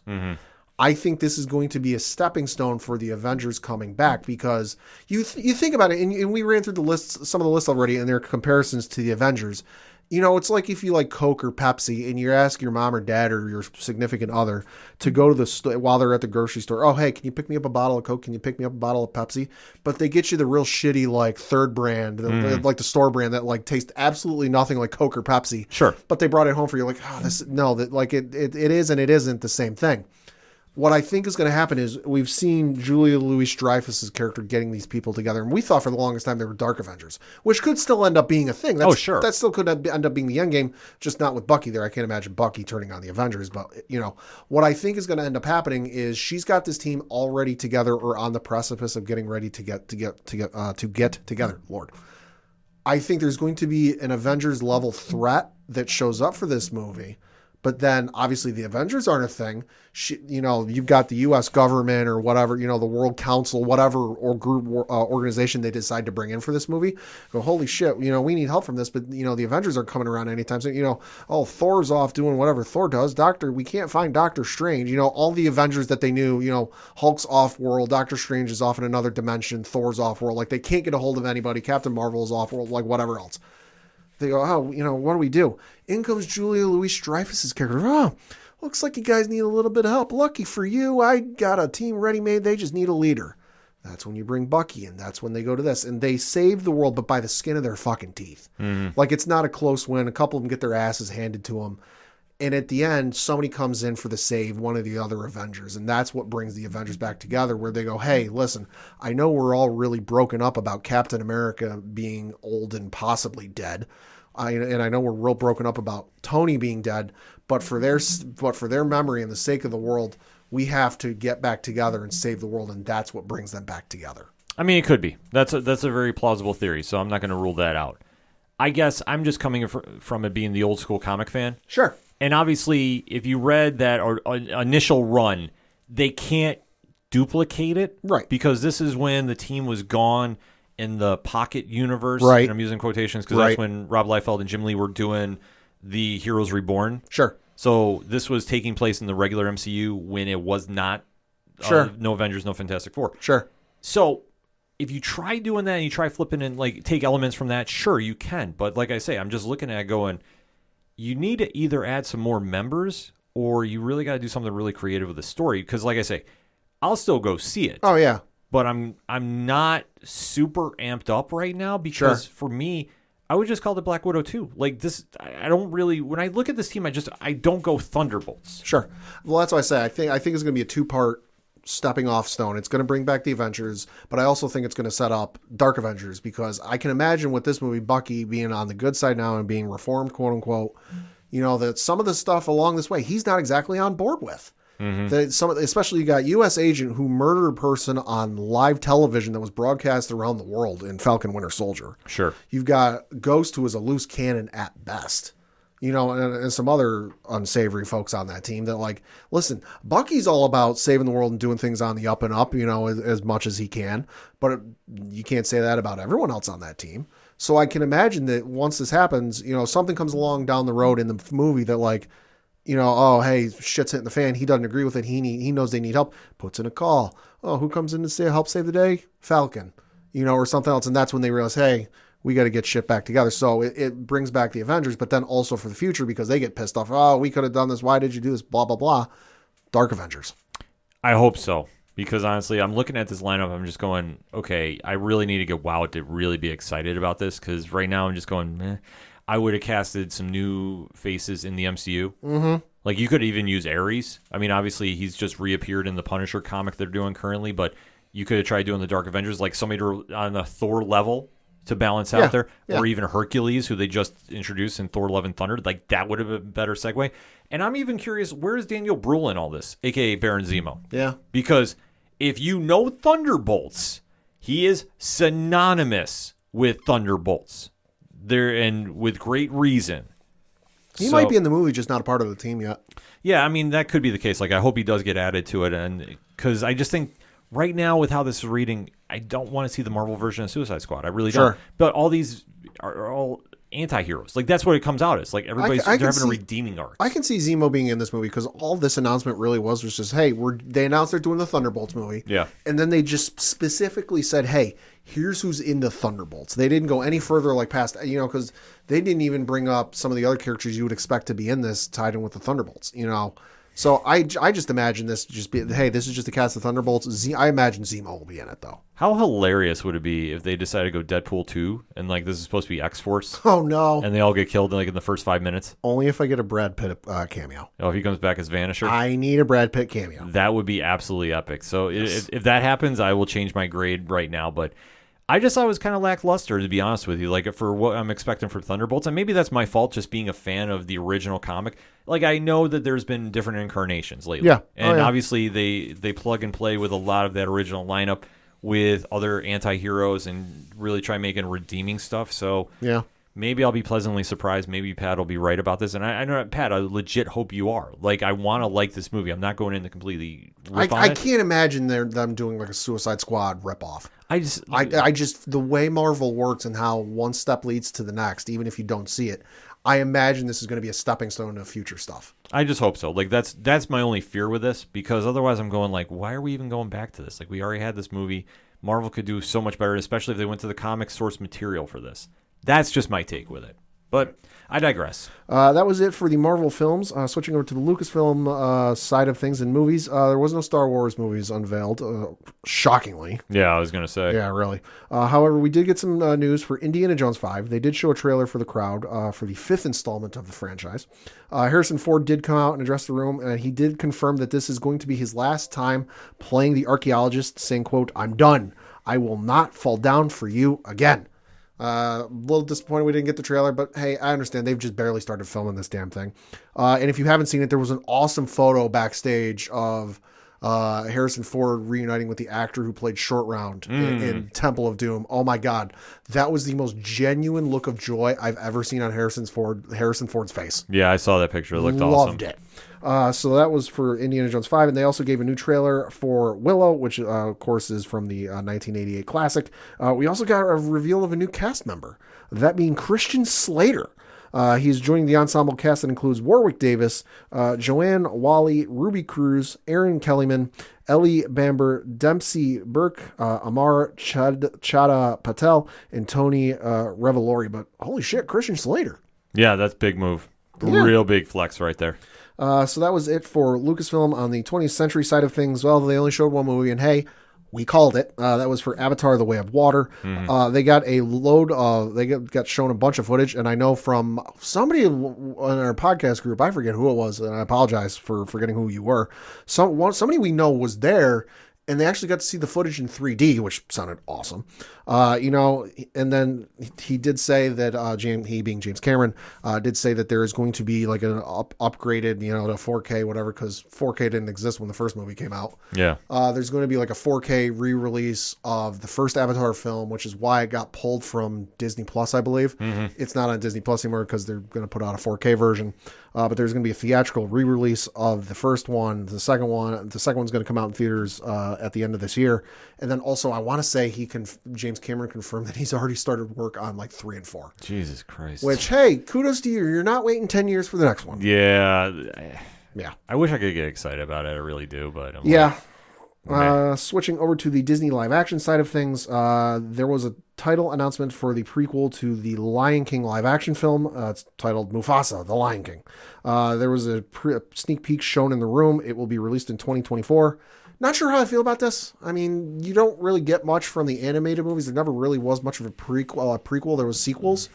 I think this is going to be a stepping stone for the Avengers coming back, because you think about it, and we ran through the lists, some of the lists already, and their comparisons to the Avengers. You know, it's like if you like Coke or Pepsi and you ask your mom or dad or your significant other to go to the store while they're at the grocery store. Oh, hey, can you pick me up a bottle of Coke? Can you pick me up a bottle of Pepsi? But they get you the real shitty, like third brand, like the store brand that like tastes absolutely nothing like Coke or Pepsi. Sure. But they brought it home for you. Like, it is and it isn't the same thing. What I think is going to happen is we've seen Julia Louis-Dreyfus's character getting these people together, and we thought for the longest time they were Dark Avengers, which could still end up being a thing. Sure. That still could end up being the endgame, just not with Bucky there. I can't imagine Bucky turning on the Avengers, but you know what I think is going to end up happening is she's got this team already together or on the precipice of getting ready to get together. Lord, I think there's going to be an Avengers level threat that shows up for this movie. But then, obviously, the Avengers aren't a thing. You've got the U.S. government or whatever, you know, the World Council, whatever or group organization they decide to bring in for this movie. Go, holy shit, you know, we need help from this. But, you know, the Avengers aren't coming around anytime soon. You know, Thor's off doing whatever Thor does. We can't find Doctor Strange. You know, all the Avengers that they knew, you know, Hulk's off-world, Doctor Strange is off in another dimension, Thor's off-world. Like, they can't get a hold of anybody. Captain Marvel is off-world, like whatever else. They go, oh, you know, what do we do? In comes Julia Louis-Dreyfus's character. Oh, looks like you guys need a little bit of help. Lucky for you, I got a team ready-made. They just need a leader. That's when you bring Bucky in. That's when they go to this. And they save the world, but by the skin of their fucking teeth. Like, it's not a close win. A couple of them get their asses handed to them. And at the end, somebody comes in for the save, one of the other Avengers. And that's what brings the Avengers back together, where they go, hey, listen, I know we're all really broken up about Captain America being old and possibly dead. And I know we're real broken up about Tony being dead, but for their memory and the sake of the world, we have to get back together and save the world. And that's what brings them back together. I mean, it could be. That's a very plausible theory, so I'm not going to rule that out. I guess I'm just coming from it being the old school comic fan. Sure. And obviously, if you read that initial run, they can't duplicate it. Right. Because this is when the team was gone in the Pocket universe. Right. And I'm using quotations because that's when Rob Liefeld and Jim Lee were doing the Heroes Reborn. Sure. So this was taking place in the regular MCU when it was not no Avengers, no Fantastic Four. Sure. So if you try doing that and you try flipping and like take elements from that, sure, you can. But like I say, I'm just looking at it going, you need to either add some more members or you really got to do something really creative with the story. Because like I say, I'll still go see it. Oh, yeah. But I'm not super amped up right now because for me, I would just call it Black Widow 2. Like this, I don't really, when I look at this team, I don't go Thunderbolts. Sure. Well, that's what I say. I think it's going to be a two-part stepping off stone. It's going to bring back the Avengers, but I also think it's going to set up Dark Avengers because I can imagine with this movie, Bucky being on the good side now and being reformed, quote unquote, that some of the stuff along this way, he's not exactly on board with. Mm-hmm. Especially you got U.S. agent who murdered a person on live television that was broadcast around the world in Falcon Winter Soldier. Sure. You've got Ghost, who is a loose cannon at best. And some other unsavory folks on that team that like, listen, Bucky's all about saving the world and doing things on the up and up, as much as he can. But you can't say that about everyone else on that team. So I can imagine that once this happens, something comes along down the road in the movie that like, oh, hey, shit's hitting the fan. He doesn't agree with it. He knows they need help. Puts in a call. Oh, who comes in to help save the day? Falcon, or something else. And that's when they realize, hey, we got to get shit back together. So it brings back the Avengers, but then also for the future because they get pissed off. Oh, we could have done this. Why did you do this? Blah, blah, blah. Dark Avengers. I hope so. Because honestly, I'm looking at this lineup. I'm just going, okay, I really need to get wowed to really be excited about this. Because right now I'm just going, meh. I would have casted some new faces in the MCU. Mm-hmm. Like you could even use Ares. I mean, obviously he's just reappeared in the Punisher comic they're doing currently, but you could have tried doing the Dark Avengers, like somebody on the Thor level to balance out there, or even Hercules, who they just introduced in Thor: Love and Thunder. Like that would have been a better segue. And I'm even curious, where is Daniel Bruhl in all this, aka Baron Zemo? Yeah, because if you know Thunderbolts, he is synonymous with Thunderbolts. There and with great reason. He might be in the movie, just not a part of the team yet. Yeah, I mean that could be the case. Like I hope he does get added to it, and because I just think right now with how this is reading, I don't want to see the Marvel version of Suicide Squad. I really don't. But all these are all anti-heroes. Like that's what it comes out as. Like everybody's they're having a redeeming arc. I can see Zemo being in this movie because all this announcement really was just, hey, they announced they're doing the Thunderbolts movie. Yeah. And then they just specifically said, hey, here's who's in the Thunderbolts. They didn't go any further like past, because they didn't even bring up some of the other characters you would expect to be in this tied in with the Thunderbolts, So I just imagine this just be, hey, this is just the cast of Thunderbolts. I imagine Zemo will be in it, though. How hilarious would it be if they decided to go Deadpool 2 and like this is supposed to be X-Force? Oh, no. And they all get killed like in the first 5 minutes? Only if I get a Brad Pitt cameo. Oh, if he comes back as Vanisher? I need a Brad Pitt cameo. That would be absolutely epic. So if that happens, I will change my grade right now. But I just thought it was kind of lackluster, to be honest with you, like for what I'm expecting for Thunderbolts. And maybe that's my fault, just being a fan of the original comic. Like, I know that there's been different incarnations lately. Yeah. And obviously they plug and play with a lot of that original lineup with other anti-heroes and really try making redeeming stuff. So yeah, maybe I'll be pleasantly surprised. Maybe Pat will be right about this. And I know, Pat, I legit hope you are. Like, I want to like this movie. I'm not going in to completely rip on it. I can't imagine them doing like a Suicide Squad ripoff. I just the way Marvel works and how one step leads to the next, even if you don't see it, I imagine this is going to be a stepping stone to future stuff. I just hope so. Like that's my only fear with this, because otherwise I'm going like, why are we even going back to this? Like, we already had this movie. Marvel could do so much better, especially if they went to the comic source material for this. That's just my take with it. But I digress. That was it for the Marvel films. Switching over to the Lucasfilm side of things in movies, there was no Star Wars movies unveiled, shockingly. Yeah, I was going to say. Yeah, really. However, we did get some news for Indiana Jones 5. They did show a trailer for the crowd for the 5th installment of the franchise. Harrison Ford did come out and address the room, and he did confirm that this is going to be his last time playing the archaeologist, saying, quote, "I'm done. I will not fall down for you again." A little disappointed we didn't get the trailer, but hey, I understand. They've just barely started filming this damn thing. And if you haven't seen it, there was an awesome photo backstage of Harrison Ford reuniting with the actor who played Short Round in Temple of Doom. Oh my God. That was the most genuine look of joy I've ever seen on Harrison Ford's face. Yeah, I saw that picture. It looked awesome. Loved it. So that was for Indiana Jones 5, and they also gave a new trailer for Willow, which of course is from the 1988 classic. We also got a reveal of a new cast member, that being Christian Slater. He's joining the ensemble cast that includes Warwick Davis, Joanne Wally, Ruby Cruz, Aaron Kellyman, Ellie Bamber, Dempsey Burke, Amar Chada Patel, and Tony Revolori. But holy shit, Christian Slater. Yeah, that's big move. Yeah. Real big flex right there. So that was it for Lucasfilm on the 20th century side of things. Well, they only showed one movie, and hey, we called it. That was for Avatar: The Way of Water. They got a load of, they got shown a bunch of footage, and I know from somebody in our podcast group, I forget who it was, and I apologize for forgetting who you were. Somebody we know was there, and they actually got to see the footage in 3D, which sounded awesome. And then he did say that he being James Cameron did say that there is going to be like an upgraded, to 4K, whatever, because 4K didn't exist when the first movie came out. Yeah. There's going to be like a 4K re-release of the first Avatar film, which is why it got pulled from Disney Plus, I believe. It's not on Disney Plus anymore because they're going to put out a 4K version. But there's going to be a theatrical re-release of the first one. The second one's going to come out in theaters at the end of this year. And then also, I want to say James Cameron confirmed that he's already started work on like 3 and 4. Jesus Christ. Which, hey, kudos to you. You're not waiting 10 years for the next one. Yeah. Yeah. I wish I could get excited about it. I really do, but Switching over to the Disney live action side of things, there was a title announcement for the prequel to the Lion King live action film. It's titled Mufasa, The Lion King. There was a sneak peek shown in the room. It will be released in 2024. Not sure how I feel about this. I mean, you don't really get much from the animated movies. There never really was much of a prequel. There was sequels.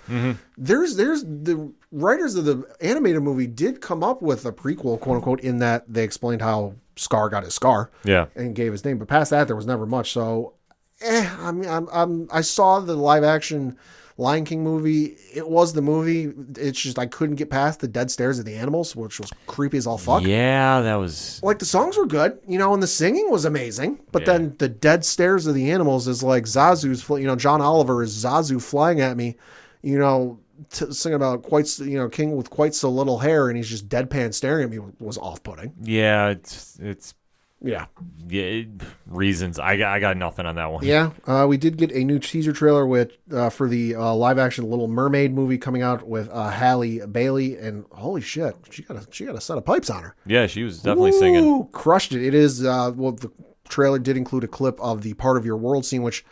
There's the writers of the animated movie did come up with a prequel, quote unquote, in that they explained how Scar got his scar. Yeah. And gave his name. But past that, there was never much. So, I saw the live action Lion King movie. It was the movie. It's just I couldn't get past the dead stares of the animals, which was creepy as all fuck. Yeah, that was... Like, the songs were good, and the singing was amazing. But then the dead stares of the animals is like Zazu's, John Oliver is Zazu flying at me, singing about king with quite so little hair, and he's just deadpan staring at me was off-putting. Yeah, it's reasons. I got nothing on that one. Yeah, we did get a new teaser trailer for the live action Little Mermaid movie coming out with Halle Bailey, and holy shit, she got a set of pipes on her. Yeah, she was definitely singing. Crushed it. It is the trailer did include a clip of the Part of Your World scene, which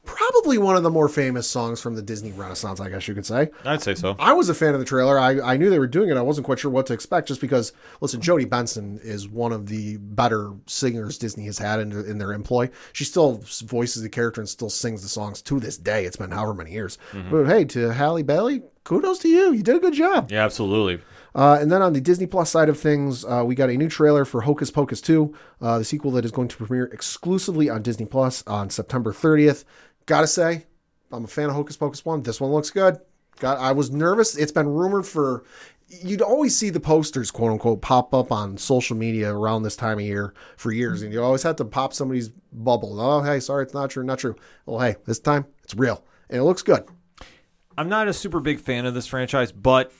probably one of the more famous songs from the Disney Renaissance, I guess you could say. I'd say so. I was a fan of the trailer. I knew they were doing it. I wasn't quite sure what to expect just because, listen, Jodie Benson is one of the better singers Disney has had in their employ. She still voices the character and still sings the songs to this day. It's been however many years. But hey, to Halle Bailey, kudos to you. You did a good job. Yeah, absolutely. And then on the Disney Plus side of things, we got a new trailer for Hocus Pocus 2, the sequel that is going to premiere exclusively on Disney Plus on September 30th. Gotta say, I'm a fan of Hocus Pocus 1. This one looks good. I was nervous. It's been rumored you'd always see the posters, quote unquote, pop up on social media around this time of year for years. And you always have to pop somebody's bubble. Oh, hey, sorry, it's not true. Well, hey, this time it's real. And it looks good. I'm not a super big fan of this franchise, but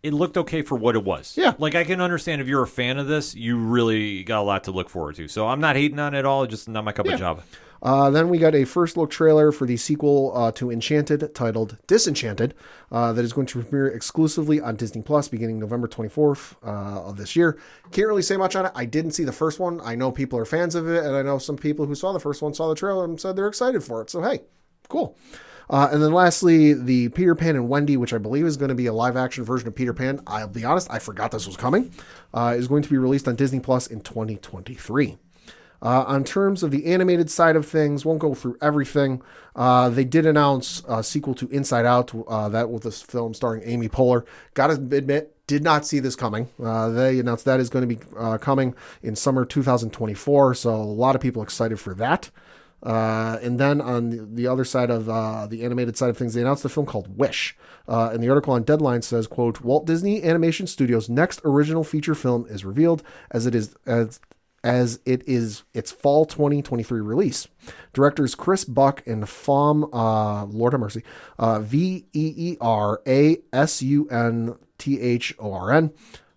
it looked okay for what it was. Yeah. Like, I can understand if you're a fan of this, you really got a lot to look forward to. So I'm not hating on it at all. Just not my cup of job. Then we got a first look trailer for the sequel to Enchanted titled Disenchanted that is going to premiere exclusively on Disney Plus beginning November 24th of this year. Can't really say much on it. I didn't see the first one. I know people are fans of it, and I know some people who saw the first one saw the trailer and said they're excited for it. So, hey, cool. And then lastly, the Peter Pan and Wendy, which I believe is going to be a live-action version of Peter Pan. I'll be honest, I forgot this was coming. Is going to be released on Disney Plus in 2023. On terms of the animated side of things, won't go through everything. They did announce a sequel to Inside Out, that with this film starring Amy Poehler. Gotta admit, did not see this coming. They announced that is going to be coming in summer 2024, so a lot of people excited for that. And then on the other side of the animated side of things, they announced a film called Wish. And the article on Deadline says, quote, Walt Disney Animation Studios' next original feature film is revealed as it is its fall 2023 release. Directors Chris Buck and Fom, Lord have mercy, Veerasunthorn,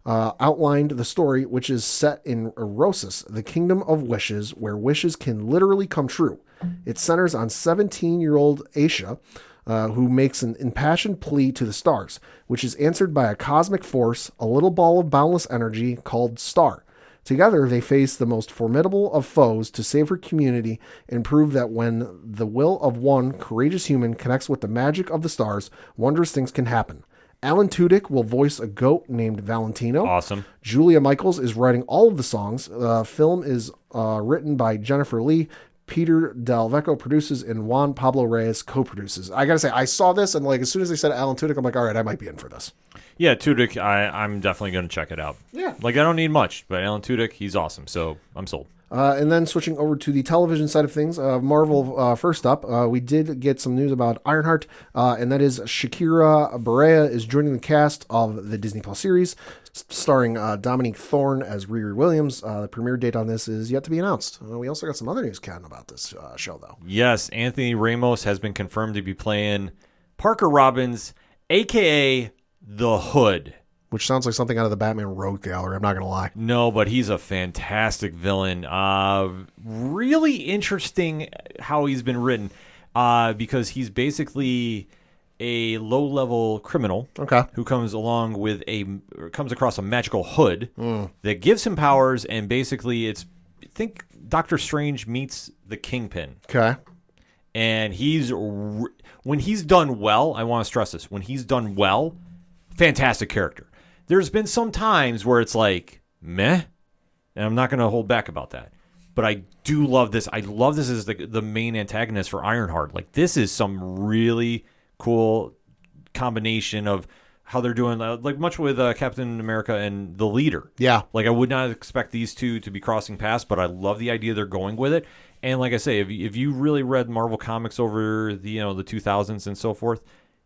outlined the story, which is set in Erosis, the kingdom of wishes, where wishes can literally come true. It centers on 17-year-old Aisha, who makes an impassioned plea to the stars, which is answered by a cosmic force, a little ball of boundless energy called Star. Together, they face the most formidable of foes to save her community and prove that when the will of one courageous human connects with the magic of the stars, wondrous things can happen. Alan Tudyk will voice a goat named Valentino. Awesome. Julia Michaels is writing all of the songs. The film is written by Jennifer Lee. Peter Del Vecchio produces, and Juan Pablo Reyes co-produces. I gotta say, I saw this, and like as soon as they said Alan Tudyk, I'm like, all right, I might be in for this. Yeah, Tudyk, I'm definitely going to check it out. Yeah. Like, I don't need much, but Alan Tudyk, he's awesome, so I'm sold. And then switching over to the television side of things, Marvel, first up, we did get some news about Ironheart, and that is Shakira Barea is joining the cast of the Disney Plus series, starring Dominique Thorne as Riri Williams. The premiere date on this is yet to be announced. We also got some other news, Ken, about this show, though. Yes, Anthony Ramos has been confirmed to be playing Parker Robbins, a.k.a. The Hood. Which sounds like something out of the Batman Rogue Gallery, I'm not going to lie. No, but he's a fantastic villain. Really interesting how he's been written, because he's basically a low-level criminal who comes across a magical hood that gives him powers, and basically think Doctor Strange meets the Kingpin. Okay. And when he's done well, I want to stress this, when he's done well, fantastic character. There's been some times where it's like, meh, and I'm not going to hold back about that. But I do love this. I love this as the main antagonist for Ironheart. Like, this is some really cool combination of how they're doing, like much with Captain America and the Leader. Yeah. Like, I would not expect these two to be crossing paths, but I love the idea they're going with it. And like I say, if you really read Marvel Comics over the 2000s and so forth,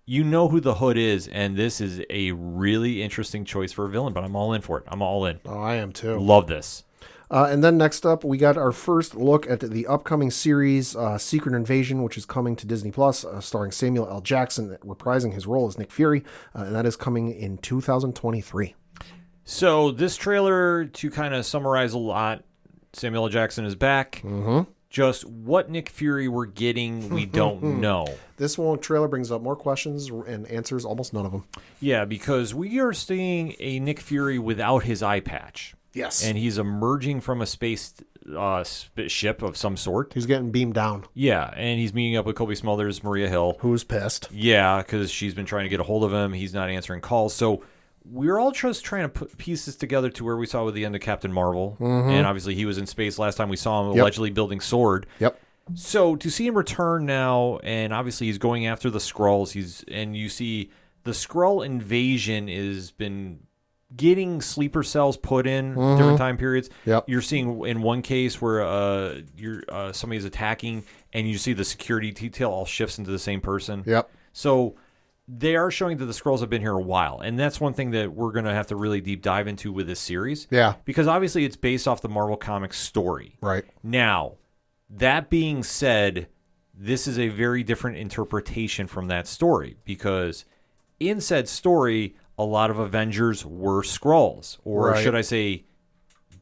you know who the Hood is, and this is a really interesting choice for a villain, but I'm all in for it. I'm all in. Oh, I am too. Love this. And then next up, we got our first look at the upcoming series, Secret Invasion, which is coming to Disney Plus, starring Samuel L. Jackson, reprising his role as Nick Fury, and that is coming in 2023. So this trailer, to kind of summarize a lot, Samuel L. Jackson is back. Mm-hmm. Just what Nick Fury we're getting, we don't know. This trailer brings up more questions and answers almost none of them. Yeah, because we are seeing a Nick Fury without his eye patch. Yes. And he's emerging from a space ship of some sort. He's getting beamed down. Yeah, and he's meeting up with Kobe Smulders, Maria Hill. Who's pissed. Yeah, because she's been trying to get a hold of him. He's not answering calls. So we're all just trying to put pieces together to where we saw with the end of Captain Marvel. Mm-hmm. And obviously he was in space last time we saw him, allegedly building Sword. Yep. So to see him return now, and obviously he's going after the Skrulls. And you see the Skrull invasion has been getting sleeper cells put in different time periods. Yep. You're seeing in one case where somebody's attacking, and you see the security detail all shifts into the same person. Yep. So they are showing that the Skrulls have been here a while, and that's one thing that we're going to have to really deep dive into with this series. Yeah. Because obviously it's based off the Marvel Comics story. Right. Now, that being said, this is a very different interpretation from that story, because in said story, a lot of Avengers were Skrulls, or should I say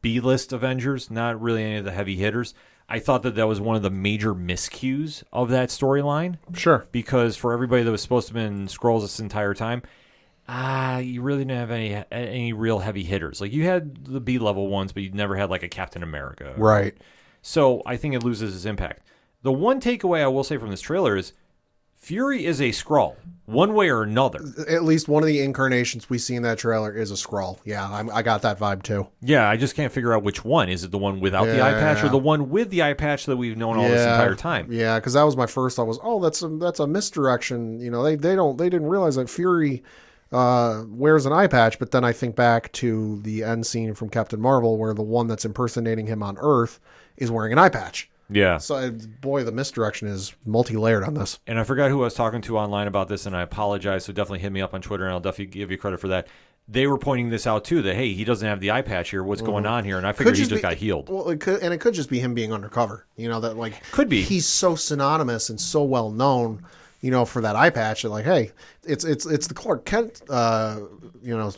B-list Avengers, not really any of the heavy hitters. I thought that was one of the major miscues of that storyline. Sure. Because for everybody that was supposed to have been Skrulls this entire time, you really didn't have any real heavy hitters. Like, you had the B-level ones, but you never had like a Captain America. Right. So I think it loses its impact. The one takeaway I will say from this trailer is Fury is a Skrull, one way or another. At least one of the incarnations we see in that trailer is a Skrull. Yeah, I got that vibe too. Yeah, I just can't figure out which one. Is it the one without the eye patch or the one with the eye patch that we've known all this entire time? Yeah, because that was my first thought was, that's a misdirection. They didn't realize that Fury wears an eye patch, but then I think back to the end scene from Captain Marvel where the one that's impersonating him on Earth is wearing an eye patch. Yeah. So, boy, the misdirection is multi-layered on this. And I forgot who I was talking to online about this, and I apologize, so definitely hit me up on Twitter, and I'll definitely give you credit for that. They were pointing this out, too, that, hey, he doesn't have the eye patch here. What's going on here? And I figured he just got healed. Well, it could just be him being undercover. That, like... Could be. He's so synonymous and so well-known, for that eye patch. That, like, hey, it's the Clark Kent,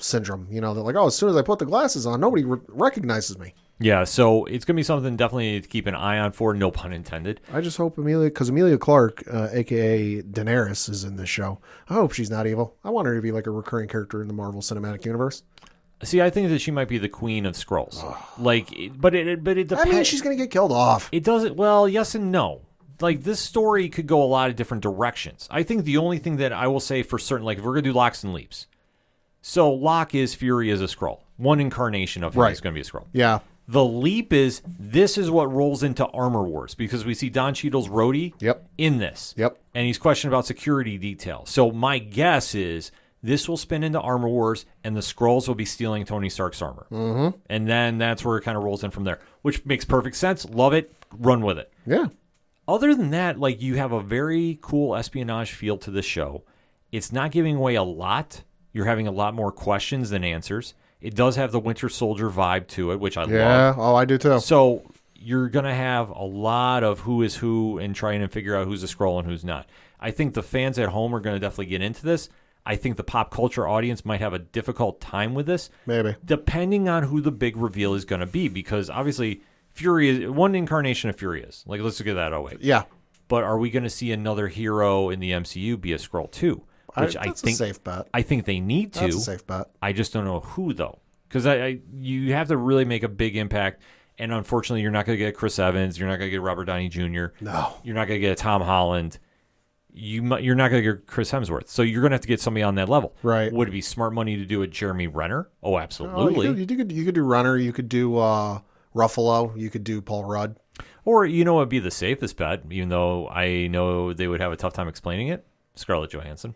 syndrome. They're like, as soon as I put the glasses on, nobody recognizes me. Yeah, so it's going to be something definitely to keep an eye on for, no pun intended. I just hope Emilia Clarke, a.k.a. Daenerys, is in this show. I hope she's not evil. I want her to be like a recurring character in the Marvel Cinematic Universe. See, I think that she might be the queen of Skrulls. But it depends. I mean, she's going to get killed off. It doesn't, well, yes and no. Like, this story could go a lot of different directions. I think the only thing that I will say for certain, like, if we're going to do Locks and Leaps. So, Locke is Fury as a Skrull. One incarnation of him is going to be a Skrull. Yeah. The leap is, this is what rolls into Armor Wars, because we see Don Cheadle's Rhodey in this. Yep. And he's questioning about security detail. So my guess is this will spin into Armor Wars, and the Skrulls will be stealing Tony Stark's armor. Mm-hmm. And then that's where it kind of rolls in from there, which makes perfect sense. Love it. Run with it. Yeah. Other than that, like, you have a very cool espionage feel to this show. It's not giving away a lot. You're having a lot more questions than answers. It does have the Winter Soldier vibe to it, which I love. Yeah, I do too. So you're going to have a lot of who is who and trying to figure out who's a Skrull and who's not. I think the fans at home are going to definitely get into this. I think the pop culture audience might have a difficult time with this. Maybe. Depending on who the big reveal is going to be, because obviously Fury is one incarnation of Fury is. Like, let's get that away. Yeah. But are we going to see another hero in the MCU be a Skrull too? Which that's a safe bet. I think they need to. That's a safe bet. I just don't know who, though. Because you have to really make a big impact. And unfortunately, you're not going to get Chris Evans. You're not going to get Robert Downey Jr. No. You're not going to get a Tom Holland. You're not going to get Chris Hemsworth. So you're going to have to get somebody on that level. Right. Would it be smart money to do a Jeremy Renner? Oh, absolutely. You could do Renner. You could do Ruffalo. You could do Paul Rudd. Or, it would be the safest bet, even though I know they would have a tough time explaining it. Scarlett Johansson.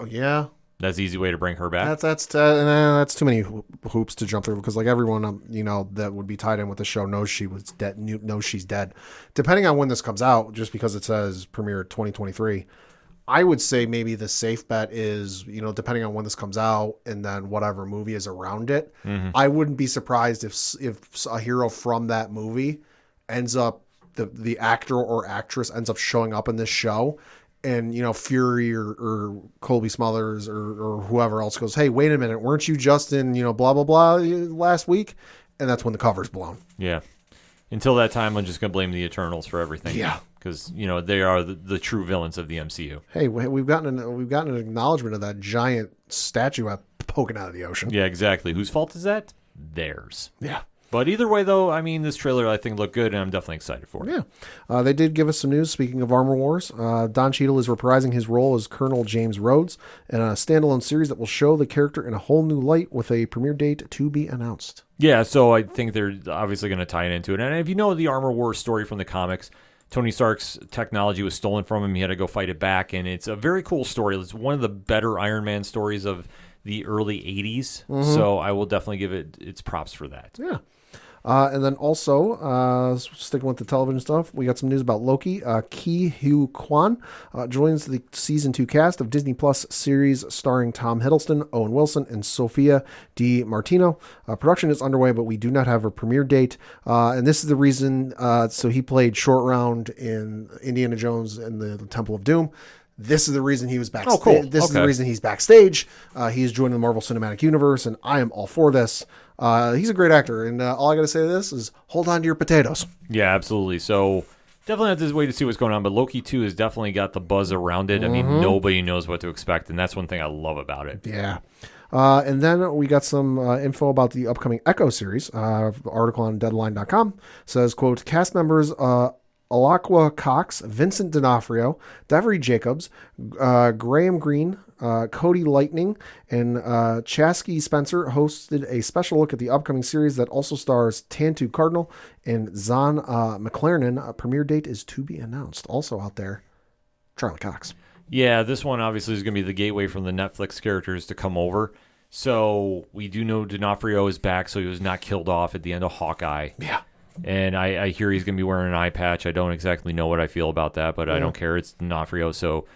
Yeah. That's the easy way to bring her back. That's too many hoops to jump through, because like everyone that would be tied in with the show knows she was dead. Knows she's dead. Depending on when this comes out, just because it says premiere 2023, I would say maybe the safe bet is depending on when this comes out and then whatever movie is around it. Mm-hmm. I wouldn't be surprised if a hero from that movie ends up the actor or actress ends up showing up in this show. And, Fury or Colby Smulders or whoever else goes, hey, wait a minute, weren't you just in, blah, blah, blah last week? And that's when the cover's blown. Yeah. Until that time, I'm just going to blame the Eternals for everything. Yeah. Because, they are the true villains of the MCU. Hey, we've gotten an acknowledgement of that giant statue poking out of the ocean. Yeah, exactly. Whose fault is that? Theirs. Yeah. But either way, though, I mean, this trailer, I think, looked good, and I'm definitely excited for it. Yeah. They did give us some news, speaking of Armor Wars. Don Cheadle is reprising his role as Colonel James Rhodes in a standalone series that will show the character in a whole new light with a premiere date to be announced. Yeah, so I think they're obviously going to tie it into it. And if you know the Armor Wars story from the comics, Tony Stark's technology was stolen from him. He had to go fight it back, and it's a very cool story. It's one of the better Iron Man stories of the early 80s, so I will definitely give it its props for that. Yeah. And then also, sticking with the television stuff, we got some news about Loki. Ki Hu Kwan joins the season 2 cast of Disney Plus series starring Tom Hiddleston, Owen Wilson, and Sophia Di Martino. Production is underway, but we do not have a premiere date. And this is the reason. So he played Short Round in Indiana Jones and the Temple of Doom. This is the reason he was backstage. Oh, cool. This is the reason he's backstage. He's joining the Marvel Cinematic Universe, and I am all for this. He's a great actor, and all I got to say to this is hold on to your potatoes. Yeah, absolutely. So definitely have to wait to see what's going on, but Loki 2 has definitely got the buzz around it. I mean, nobody knows what to expect, and that's one thing I love about it. Yeah. And then we got some info about the upcoming Echo series. The article on Deadline.com says, quote, cast members Alakwa Cox, Vincent D'Onofrio, Devery Jacobs, Graham Greene, Cody Lightning, and Chasky Spencer hosted a special look at the upcoming series that also stars Tantu Cardinal and Zahn McLaren. A premiere date is to be announced. Also out there, Charlie Cox. Yeah, this one obviously is going to be the gateway from the Netflix characters to come over. So we do know D'Onofrio is back, so he was not killed off at the end of Hawkeye. Yeah. And I hear he's going to be wearing an eye patch. I don't exactly know what I feel about that, but I don't care. It's D'Onofrio, so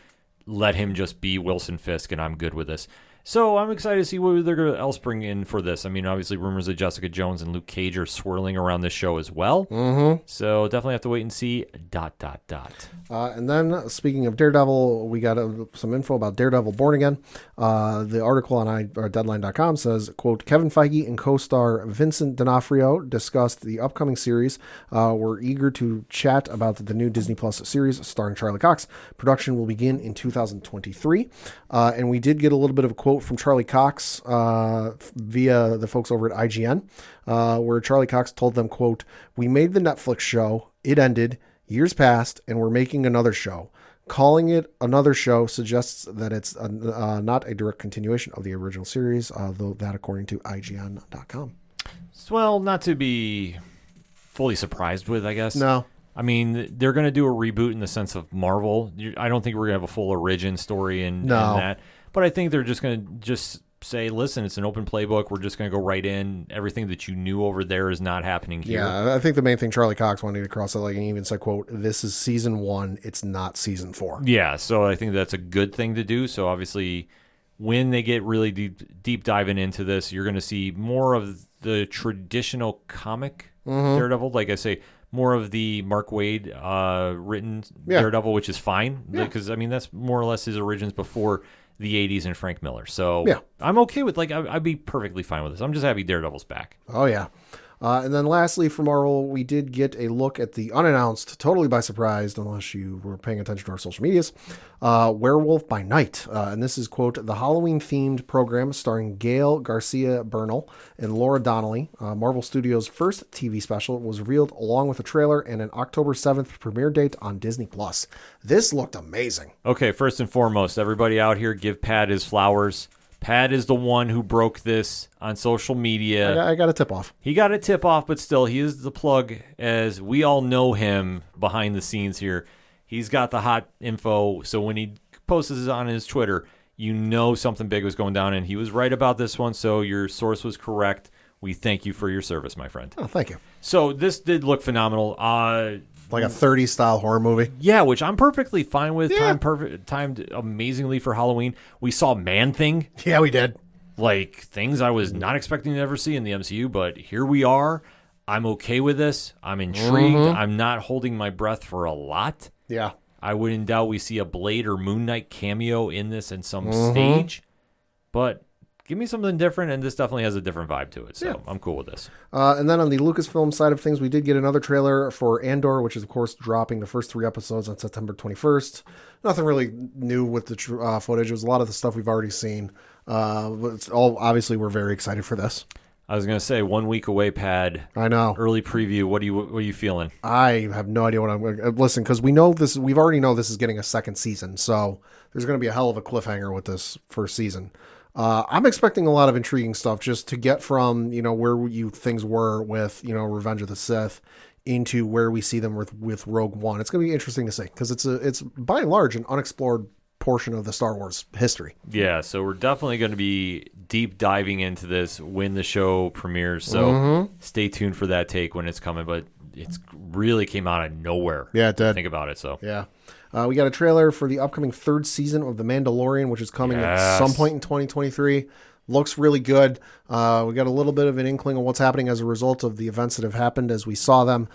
let him just be Wilson Fisk, and I'm good with this. So I'm excited to see what they're going to else bring in for this. I mean, obviously, rumors of Jessica Jones and Luke Cage are swirling around this show as well. Mm-hmm. So definitely have to wait and see. ... And then, speaking of Daredevil, we got some info about Daredevil Born Again. The article on Deadline.com says, quote, Kevin Feige and co-star Vincent D'Onofrio discussed the upcoming series. We're eager to chat about the new Disney Plus series starring Charlie Cox. Production will begin in 2023. And we did get a little bit of a quote from Charlie Cox via the folks over at IGN, where Charlie Cox told them, quote, we made the Netflix show. It ended. Years passed, and we're making another show. Calling it another show suggests that it's not a direct continuation of the original series, though that according to IGN.com. Well, not to be fully surprised with, I guess. No. I mean, they're going to do a reboot in the sense of Marvel. I don't think we're going to have a full origin story and that. But I think they're just going to just say, listen, it's an open playbook. We're just going to go right in. Everything that you knew over there is not happening here. Yeah, I think the main thing Charlie Cox wanted across it, like he even said, quote, this is season 1. It's not season 4. Yeah, so I think that's a good thing to do. So obviously, when they get really deep diving into this, you're going to see more of the traditional comic Daredevil. Like I say, more of the Mark Waid written Daredevil, which is fine. Because, I mean, that's more or less his origins before the 80s and Frank Miller. So I'm okay with, I'd be perfectly fine with this. I'm just happy Daredevil's back. Oh, yeah. And then lastly, for Marvel, we did get a look at the unannounced, totally by surprise, unless you were paying attention to our social medias, Werewolf by Night. And this is, quote, the Halloween-themed program starring Gail Garcia Bernal and Laura Donnelly. Marvel Studios' first TV special was revealed along with a trailer and an October 7th premiere date on Disney+. This looked amazing. Okay, first and foremost, everybody out here, give Pat his flowers. Pat is the one who broke this on social media. I got a tip off. He got a tip off, but still, he is the plug, as we all know him behind the scenes here. He's got the hot info, so when he posts this on his Twitter, you know something big was going down, and he was right about this one, so your source was correct. We thank you for your service, my friend. Oh, thank you. So this did look phenomenal. Like a 30s style horror movie. Yeah, which I'm perfectly fine with. Yeah. Timed amazingly for Halloween. We saw Man-Thing. Yeah, we did. Like, things I was not expecting to ever see in the MCU, but here we are. I'm okay with this. I'm intrigued. I'm not holding my breath for a lot. Yeah. I wouldn't doubt we see a Blade or Moon Knight cameo in this in some stage. But give me something different, and this definitely has a different vibe to it, so I'm cool with this. And then on the Lucasfilm side of things, we did get another trailer for Andor, which is, of course, dropping the first 3 episodes on September 21st. Nothing really new with the footage. It was a lot of the stuff we've already seen. But it's all, obviously, we're very excited for this. I was going to say, 1 week away, Pad. I know. Early preview. What are you feeling? I have no idea what I'm going to... Listen, because we already know this is getting a second season, so there's going to be a hell of a cliffhanger with this first season. I'm expecting a lot of intriguing stuff just to get from, where things were with, Revenge of the Sith into where we see them with Rogue One. It's going to be interesting to see because it's by and large an unexplored portion of the Star Wars history. Yeah, so we're definitely going to be deep diving into this when the show premieres. So stay tuned for that take when it's coming, but it's really came out of nowhere. Yeah, it did. Think about it. So yeah. We got a trailer for the upcoming 3rd season of The Mandalorian, which is coming at some point in 2023. Looks really good. We got a little bit of an inkling of what's happening as a result of the events that have happened as we saw them,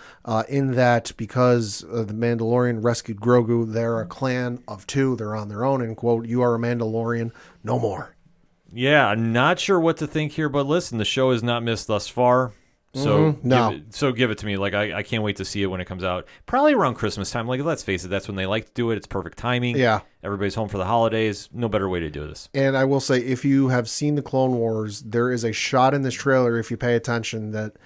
in that because the Mandalorian rescued Grogu, they're a clan of 2. They're on their own, and, quote, you are a Mandalorian, no more. Yeah, I'm not sure what to think here, but listen, the show has not missed thus far. So no. Give it to me. Like I can't wait to see it when it comes out. Probably around Christmas time. Like let's face it, that's when they like to do it. It's perfect timing. Yeah. Everybody's home for the holidays. No better way to do this. And I will say, if you have seen the Clone Wars, there is a shot in this trailer, if you pay attention, that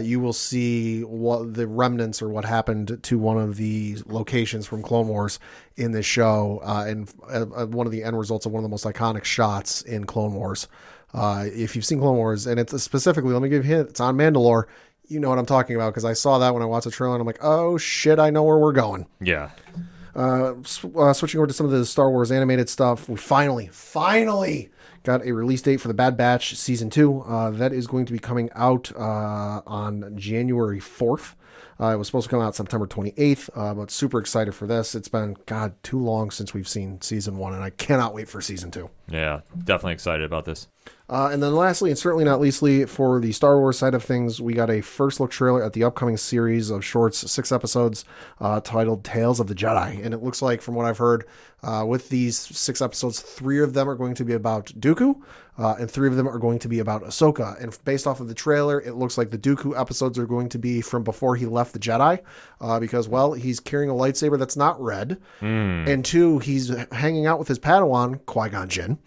you will see what the remnants or what happened to one of the locations from Clone Wars in this show, and one of the end results of one of the most iconic shots in Clone Wars. If you've seen Clone Wars, and it's specifically, let me give you a hint, it's on Mandalore. You know what I'm talking about, because I saw that when I watched the trailer, and I'm like, oh shit, I know where we're going. Yeah. Switching over to some of the Star Wars animated stuff, we finally got a release date for the Bad Batch Season 2. That is going to be coming out on January 4th. It was supposed to come out September 28th, but super excited for this. It's been, too long since we've seen Season 1, and I cannot wait for Season 2. Yeah, definitely excited about this. And then lastly, and certainly not leastly, for the Star Wars side of things, we got a first look trailer at the upcoming series of shorts, 6 episodes, titled Tales of the Jedi. And it looks like, from what I've heard, with these 6 episodes, 3 of them are going to be about Dooku, and 3 of them are going to be about Ahsoka. And based off of the trailer, it looks like the Dooku episodes are going to be from before he left the Jedi, because, well, he's carrying a lightsaber that's not red, and 2, he's hanging out with his Padawan, Qui-Gon Jinn.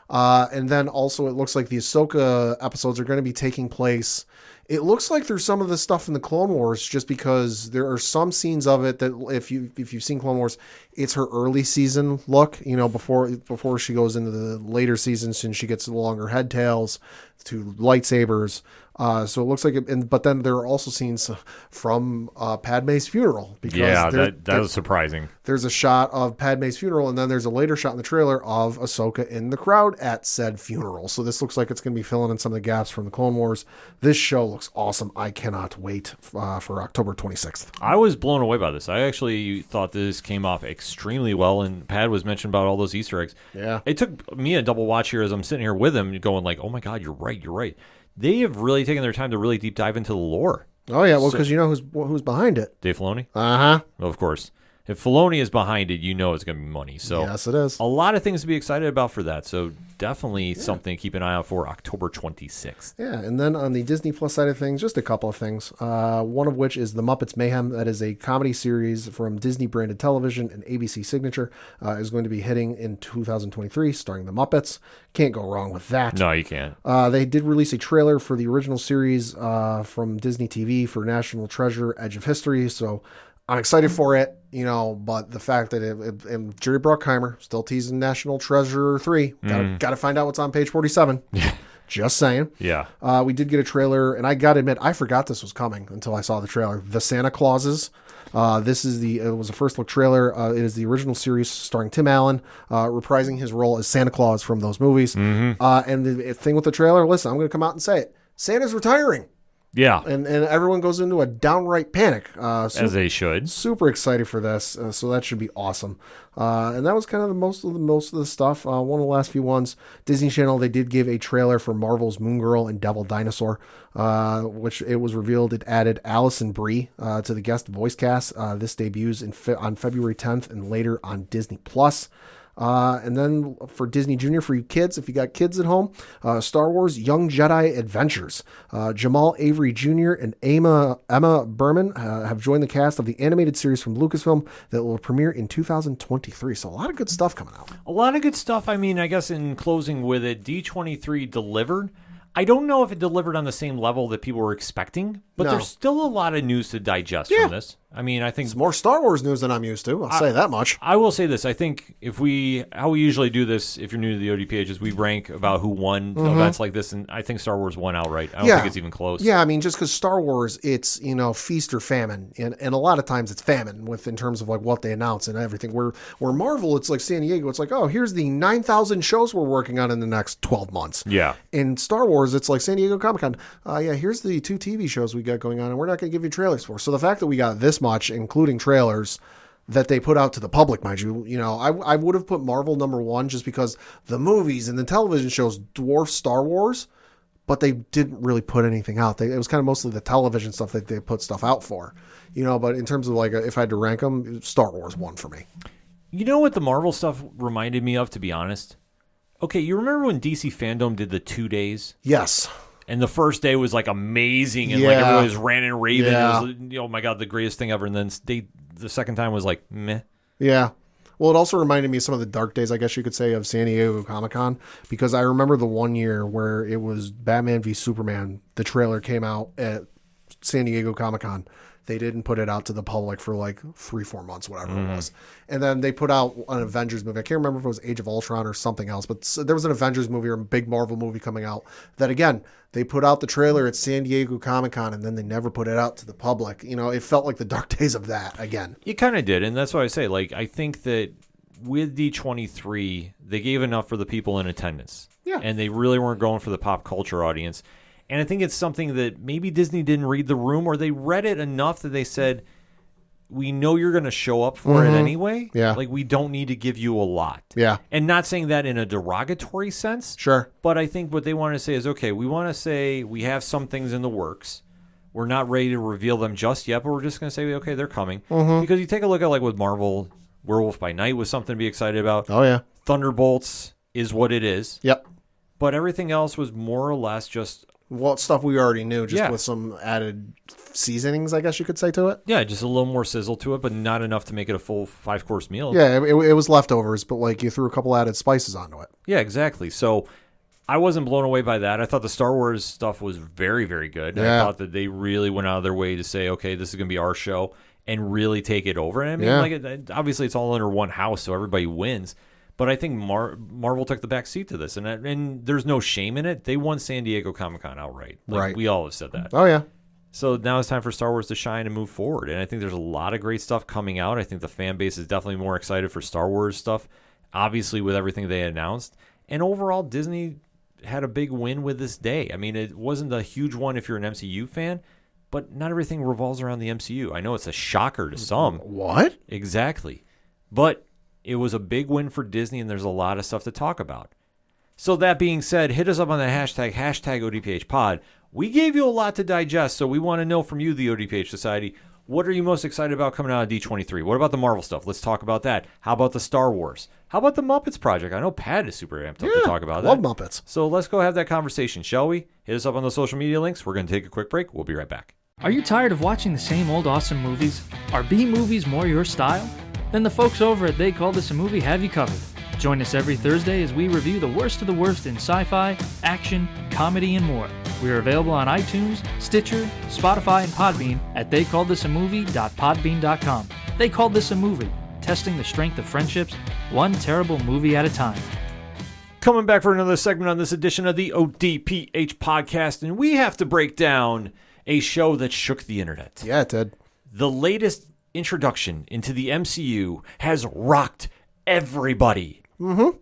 And then also it looks like the Ahsoka episodes are going to be taking place. It looks like there's some of the stuff in the Clone Wars, just because there are some scenes of it that if you've seen Clone Wars, it's her early season look, before she goes into the later seasons and she gets the longer head tails to lightsabers. So it looks like it, but then there are also scenes from Padme's funeral. Because that was surprising. There's a shot of Padme's funeral, and then there's a later shot in the trailer of Ahsoka in the crowd at said funeral. So this looks like it's going to be filling in some of the gaps from the Clone Wars. This show looks awesome. I cannot wait for October 26th. I was blown away by this. I actually thought this came off extremely well, and Pad was mentioned about all those Easter eggs. Yeah. It took me a double watch here as I'm sitting here with him going like, oh my God, you're right. They have really taken their time to really deep dive into the lore. Oh, yeah. Well, because you know who's behind it. Dave Filoni? Uh-huh. Of course. If Filoni is behind it, you know it's going to be money. So yes, it is. A lot of things to be excited about for that. So definitely something to keep an eye out for October 26th. Yeah, and then on the Disney Plus side of things, just a couple of things. One of which is The Muppets Mayhem. That is a comedy series from Disney Branded Television and ABC Signature. Is going to be hitting in 2023, starring the Muppets. Can't go wrong with that. No, you can't. They did release a trailer for the original series from Disney TV for National Treasure: Edge of History. So I'm excited for it, but the fact that and Jerry Bruckheimer still teasing National Treasure 3. Got to find out what's on page 47. Just saying. Yeah. We did get a trailer, and I got to admit, I forgot this was coming until I saw the trailer. The Santa Clauses. It was a first look trailer. It is the original series starring Tim Allen, reprising his role as Santa Claus from those movies. Mm-hmm. And the thing with the trailer, listen, I'm going to come out and say it. Santa's retiring. Yeah. And everyone goes into a downright panic. As they should. Super excited for this. So that should be awesome. And that was kind of most of the stuff. One of the last few ones, Disney Channel, they did give a trailer for Marvel's Moon Girl and Devil Dinosaur, which it was revealed it added Allison Brie to the guest voice cast. This debuts on February 10th and later on Disney Plus. And then for Disney Junior, for you kids, if you got kids at home, Star Wars Young Jedi Adventures. Jamal Avery Jr. and Emma Berman have joined the cast of the animated series from Lucasfilm that will premiere in 2023. So a lot of good stuff coming out. A lot of good stuff. I mean, I guess in closing with it, D23 delivered. I don't know if it delivered on the same level that people were expecting, but there's still a lot of news to digest from this. I mean, I think it's more Star Wars news than I'm used to. I'll say that much. I will say this. I think how we usually do this, if you're new to the ODPH, is we rank about who won events like this, and I think Star Wars won outright. I don't think it's even close. Yeah, I mean, just because Star Wars, it's, feast or famine, and a lot of times it's famine in terms of like what they announce and everything. Where Marvel, it's like San Diego, it's like, oh, here's the 9,000 shows we're working on in the next 12 months. Yeah. In Star Wars, it's like San Diego Comic-Con. Here's the 2 TV shows we got going on, and we're not going to give you trailers for. So the fact that we got this much, including trailers that they put out to the public, mind you, I would have put Marvel number 1 just because the movies and the television shows dwarf Star Wars, but they didn't really put anything out. It was kind of mostly the television stuff that they put stuff out for, but in terms of like, if I had to rank them, Star Wars 1 for me. You know what the Marvel stuff reminded me of, to be honest? Okay, you remember when DC Fandom did the 2 days? Yes. And the first day was like amazing, and like everybody was ranting and raving. Yeah. It was, oh my god, the greatest thing ever. And then the second time was like meh. Yeah. Well, it also reminded me of some of the dark days, I guess you could say, of San Diego Comic-Con, because I remember the one year where it was Batman v Superman. The trailer came out at San Diego Comic-Con. They didn't put it out to the public for like 3-4 months, whatever it was. And then they put out an Avengers movie. I can't remember if it was Age of Ultron or something else, but there was an Avengers movie or a big Marvel movie coming out that, again, they put out the trailer at San Diego Comic-Con and then they never put it out to the public. You know, it felt like the dark days of that again. It kind of did, and that's why I say, like, I think that with D23, they gave enough for the people in attendance. Yeah. And they really weren't going for the pop culture audience. And I think it's something that maybe Disney didn't read the room, or they read it enough that they said, we know you're going to show up for it anyway. Yeah. Like, we don't need to give you a lot. Yeah. And not saying that in a derogatory sense. Sure. But I think what they want to say is, okay, we want to say we have some things in the works. We're not ready to reveal them just yet, but we're just going to say, okay, they're coming. Because you take a look at, like, with Marvel, Werewolf by Night was something to be excited about. Oh, yeah. Thunderbolts is what it is. Yep. But everything else was more or less just... Well, stuff we already knew, just with some added seasonings, I guess you could say, to it. Yeah, just a little more sizzle to it, but not enough to make it a full 5-course meal. Yeah, it was leftovers, but like you threw a couple added spices onto it. Yeah, exactly. So I wasn't blown away by that. I thought the Star Wars stuff was very, very good. Yeah. I thought that they really went out of their way to say, okay, this is going to be our show and really take it over. And I mean, like, obviously it's all under one house, so everybody wins. But I think Marvel took the back seat to this, and there's no shame in it. They won San Diego Comic-Con outright. Like, right. We all have said that. Oh, yeah. So now it's time for Star Wars to shine and move forward. And I think there's a lot of great stuff coming out. I think the fan base is definitely more excited for Star Wars stuff, obviously with everything they announced. And overall, Disney had a big win with this day. I mean, it wasn't a huge one if you're an MCU fan, but not everything revolves around the MCU. I know it's a shocker to some. What? Exactly. But it was a big win for Disney, and there's a lot of stuff to talk about. So that being said, hit us up on the hashtag ODPHpod. We gave you a lot to digest, so we want to know from you, the ODPH Society, what are you most excited about coming out of D23? What about the Marvel stuff? Let's talk about that. How about the Star Wars? How about the Muppets project? I know Pat is super amped up to talk about that. Love Muppets. So let's go have that conversation, shall we? Hit us up on the social media links. We're going to take a quick break. We'll be right back. Are you tired of watching the same old awesome movies? Are B-movies more your style? Then the folks over at They Call This a Movie have you covered. Join us every Thursday as we review the worst of the worst in sci-fi, action, comedy, and more. We are available on iTunes, Stitcher, Spotify, and Podbean at theycalledthisamovie.podbean.com. They Called This a Movie, testing the strength of friendships, one terrible movie at a time. Coming back for another segment on this edition of the ODPH podcast, and we have to break down a show that shook the internet. Yeah, it did. The latest introduction into the MCU has rocked everybody.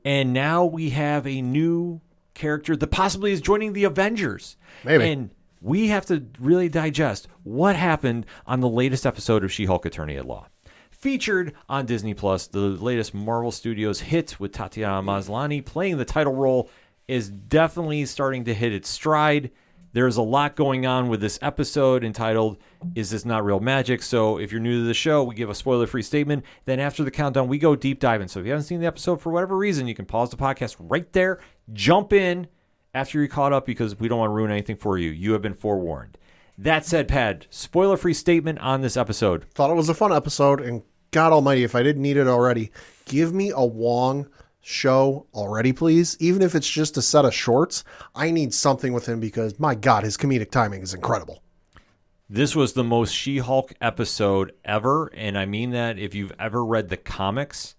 And now we have a new character that possibly is joining the Avengers. Maybe. And we have to really digest what happened on the latest episode of She-Hulk Attorney at Law. Featured on Disney Plus, the latest Marvel Studios hit with Tatiana Maslany playing the title role is definitely starting to hit its stride. There's a lot going on with this episode entitled, Is This Not Real Magic? So if you're new to the show, we give a spoiler-free statement. Then after the countdown, we go deep diving. So if you haven't seen the episode for whatever reason, you can pause the podcast right there, jump in after you're caught up because we don't want to ruin anything for you. You have been forewarned. That said, Pad, spoiler-free statement on this episode. Thought it was a fun episode, and God almighty, if I didn't need it already, give me a Wong show already, please. Even if it's just a set of shorts, I need something with him because, my God, his comedic timing is incredible. This was the most She-Hulk episode ever, and I mean that if you've ever read the comics,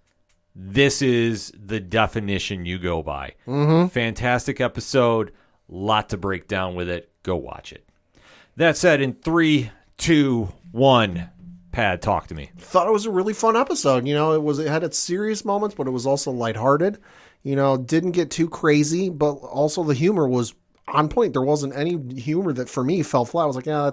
this is the definition you go by. Fantastic episode, lot to break down with it. Go watch it. That said, in 3, 2, 1, Pad, talk to me. Thought it was a really fun episode. You know, it had its serious moments, but it was also lighthearted. You know, didn't get too crazy, but also the humor was on point. There wasn't any humor that for me fell flat. I was like, yeah,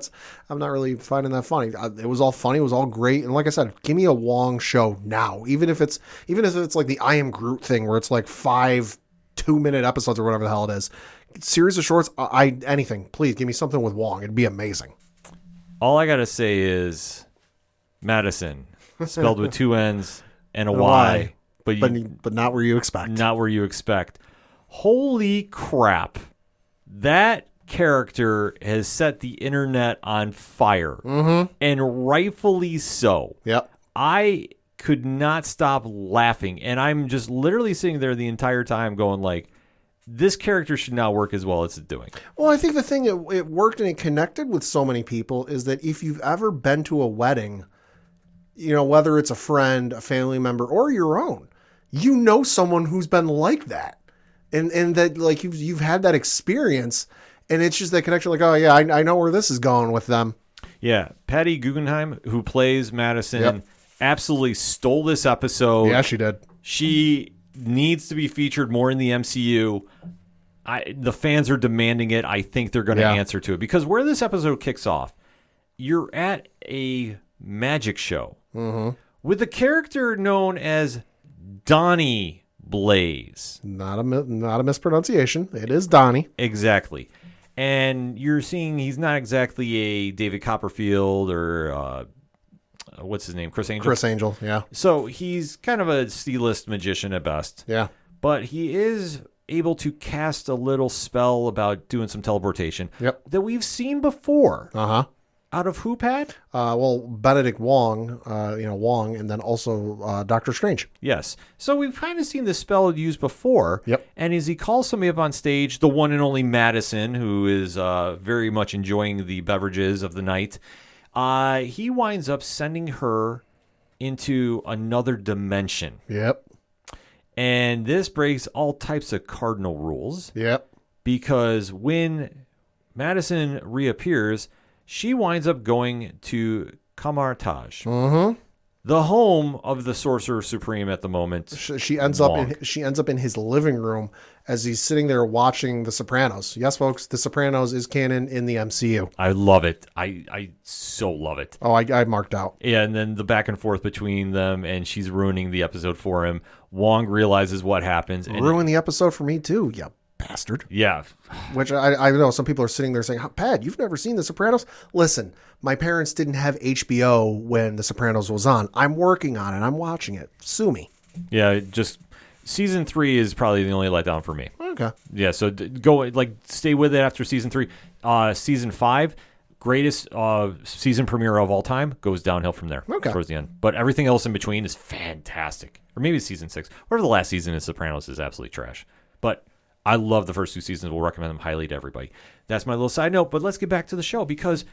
I'm not really finding that funny. It was all funny. It was all great. And like I said, give me a Wong show now. Even if it's like the I Am Groot thing where it's like 5 2-minute episodes or whatever the hell it is. Series of shorts, anything. Please give me something with Wong. It'd be amazing. All I got to say is Madison, spelled with 2 N's and a Y. But not where you expect. Not where you expect. Holy crap. That character has set the internet on fire, and rightfully so. Yep. I could not stop laughing, and I'm just literally sitting there the entire time going like, this character should not work as well as it's doing. Well, I think the thing it worked and it connected with so many people is that if you've ever been to a wedding, you know, whether it's a friend, a family member, or your own, you know someone who's been like that. And that like you've had that experience, and it's just that connection like, oh yeah, I know where this is going with them. Yeah. Patty Guggenheim, who plays Madison, absolutely stole this episode. Yeah, she did. She needs to be featured more in the MCU. The fans are demanding it. I think they're going to answer to it, because where this episode kicks off, you're at a magic show with a character known as Donnie Blaze. Not a mispronunciation. It is Donnie. Exactly. And you're seeing he's not exactly a David Copperfield or what's his name? Chris Angel? Chris Angel, yeah. So he's kind of a C-list magician at best. Yeah. But he is able to cast a little spell about doing some teleportation that we've seen before. Uh-huh. Out of who, Pat? Well, Benedict Wong, Wong, and then also Doctor Strange. Yes. So we've kind of seen this spell used before. Yep. And as he calls somebody up on stage, the one and only Madison, who is very much enjoying the beverages of the night, he winds up sending her into another dimension. Yep. And this breaks all types of cardinal rules. Yep. Because when Madison reappears, she winds up going to Kamartaj, the home of the Sorcerer Supreme at the moment. She ends up in his living room as he's sitting there watching The Sopranos. Yes, folks, The Sopranos is canon in the MCU. I love it. I so love it. Oh, I marked out. Yeah, and then the back and forth between them, and she's ruining the episode for him. Wong realizes what happens. And ruin the episode for me too, you bastard. Yeah. Which I know some people are sitting there saying, Pat, you've never seen The Sopranos? Listen, my parents didn't have HBO when The Sopranos was on. I'm working on it. I'm watching it. Sue me. Yeah, just season 3 is probably the only letdown for me. Okay. Yeah, so go stay with it after season 3. Season 5, greatest season premiere of all time, goes downhill from there towards the end. But everything else in between is fantastic. Or maybe season 6. Whatever the last season of Sopranos is absolutely trash. But I love the first 2 seasons. We'll recommend them highly to everybody. That's my little side note, but let's get back to the show, because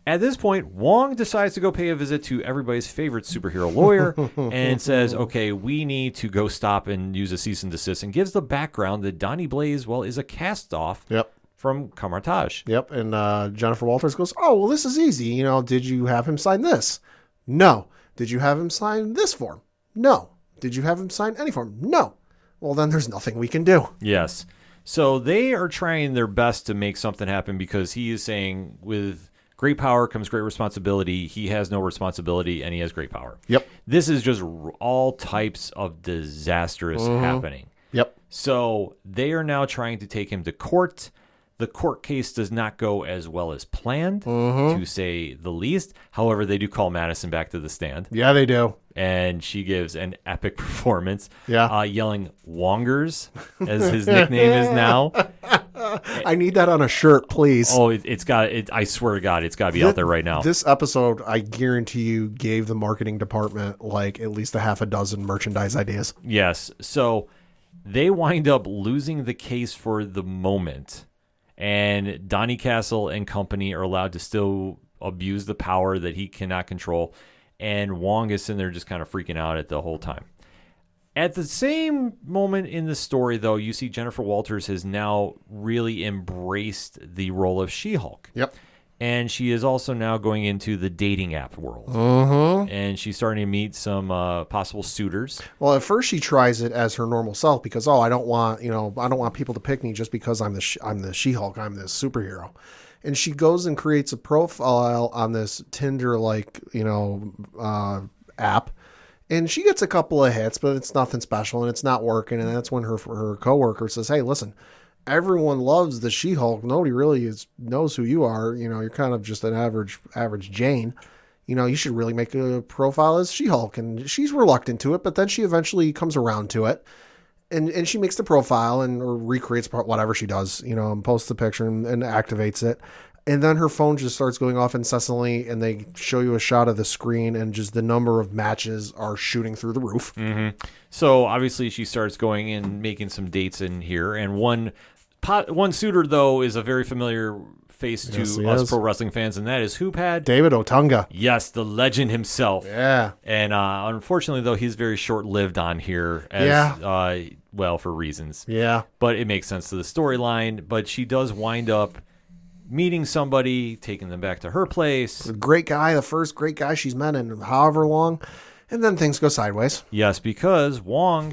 at this point, Wong decides to go pay a visit to everybody's favorite superhero lawyer and says, okay, we need to go stop and use a cease and desist, and gives the background that Donnie Blaze, is a cast-off from Kamartaj. Yep, and Jennifer Walters goes, oh, well, this is easy. Did you have him sign this? No. Did you have him sign this form? No. Did you have him sign any form? No. Well, then there's nothing we can do. Yes. So they are trying their best to make something happen, because he is saying with great power comes great responsibility. He has no responsibility, and he has great power. Yep. This is just all types of disastrous happening. Yep. So they are now trying to take him to court. The court case does not go as well as planned, to say the least. However, they do call Madison back to the stand. Yeah, they do. And she gives an epic performance, yelling "Wongers" as his nickname is now. I need that on a shirt, please. Oh, it's got it. I swear to God, it's got to be out there right now. This episode, I guarantee you, gave the marketing department like at least a half a dozen merchandise ideas. Yes. So they wind up losing the case for the moment, and Donnie Castle and company are allowed to still abuse the power that he cannot control. And Wong is sitting there just kind of freaking out at the whole time. At the same moment in the story, though, you see Jennifer Walters has now really embraced the role of She-Hulk. Yep. And she is also now going into the dating app world. And she's starting to meet some possible suitors. Well, at first she tries it as her normal self because, I don't want people to pick me just because I'm the She-Hulk. I'm this superhero. And she goes and creates a profile on this Tinder-like, app. And she gets a couple of hits, but it's nothing special and it's not working. And that's when her coworker says, hey, listen, everyone loves the She-Hulk. Nobody really knows who you are. You're kind of just an average Jane. You should really make a profile as She-Hulk. And she's reluctant to it, but then she eventually comes around to it. and she makes the profile or recreates whatever she does, and posts the picture and activates it. And then her phone just starts going off incessantly, and they show you a shot of the screen, and just the number of matches are shooting through the roof. Mm-hmm. So obviously she starts going and making some dates in here, and one suitor though is a very familiar face to us pro wrestling fans, and that is who, Pad? David Otunga. Yes, the legend himself. Yeah. And unfortunately though, he's very short-lived on here well, for reasons. Yeah. But it makes sense to the storyline. But she does wind up meeting somebody, taking them back to her place. A great guy, the first great guy she's met in however long. And then things go sideways. Yes, because Wong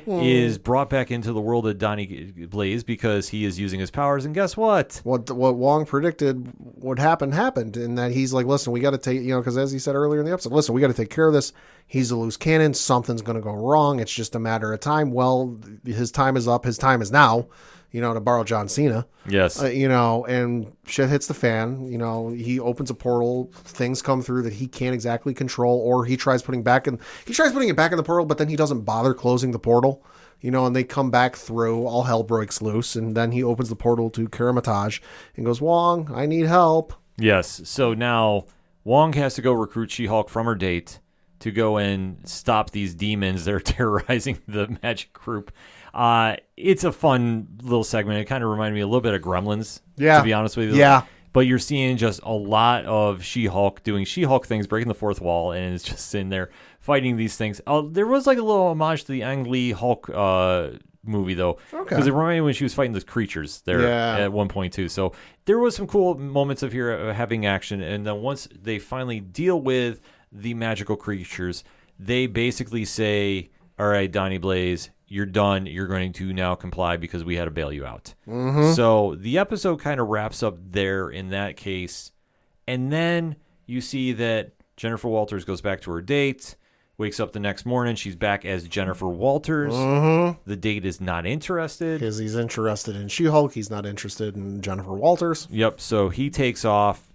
is brought back into the world of Donnie Blaze because he is using his powers. And guess what? What Wong predicted would happen happened. In that he's like, listen, we got to take, because as he said earlier in the episode, listen, we got to take care of this. He's a loose cannon. Something's going to go wrong. It's just a matter of time. Well, his time is up. His time is now. To borrow John Cena. Yes. And shit hits the fan. He opens a portal. Things come through that he can't exactly control, or he tries putting it back in the portal, but then he doesn't bother closing the portal. And they come back through. All hell breaks loose, and then he opens the portal to Karamatage and goes, Wong, I need help. Yes. So now Wong has to go recruit She-Hulk from her date to go and stop these demons that are terrorizing the Magic Group. It's a fun little segment. It kind of reminded me a little bit of Gremlins, to be honest with you. Yeah. But you're seeing just a lot of She-Hulk doing She-Hulk things, breaking the fourth wall, and it's just sitting there fighting these things. There was like a little homage to the Ang Lee Hulk movie, though. Okay. Because it reminded me when she was fighting those creatures there at one point, too. So there was some cool moments of here having action. And then once they finally deal with the magical creatures, they basically say, all right, Donnie Blaze, you're done. You're going to now comply because we had to bail you out. Mm-hmm. So the episode kind of wraps up there in that case. And then you see that Jennifer Walters goes back to her date, wakes up the next morning. She's back as Jennifer Walters. Mm-hmm. The date is not interested. Because he's interested in She-Hulk. He's not interested in Jennifer Walters. Yep. So he takes off.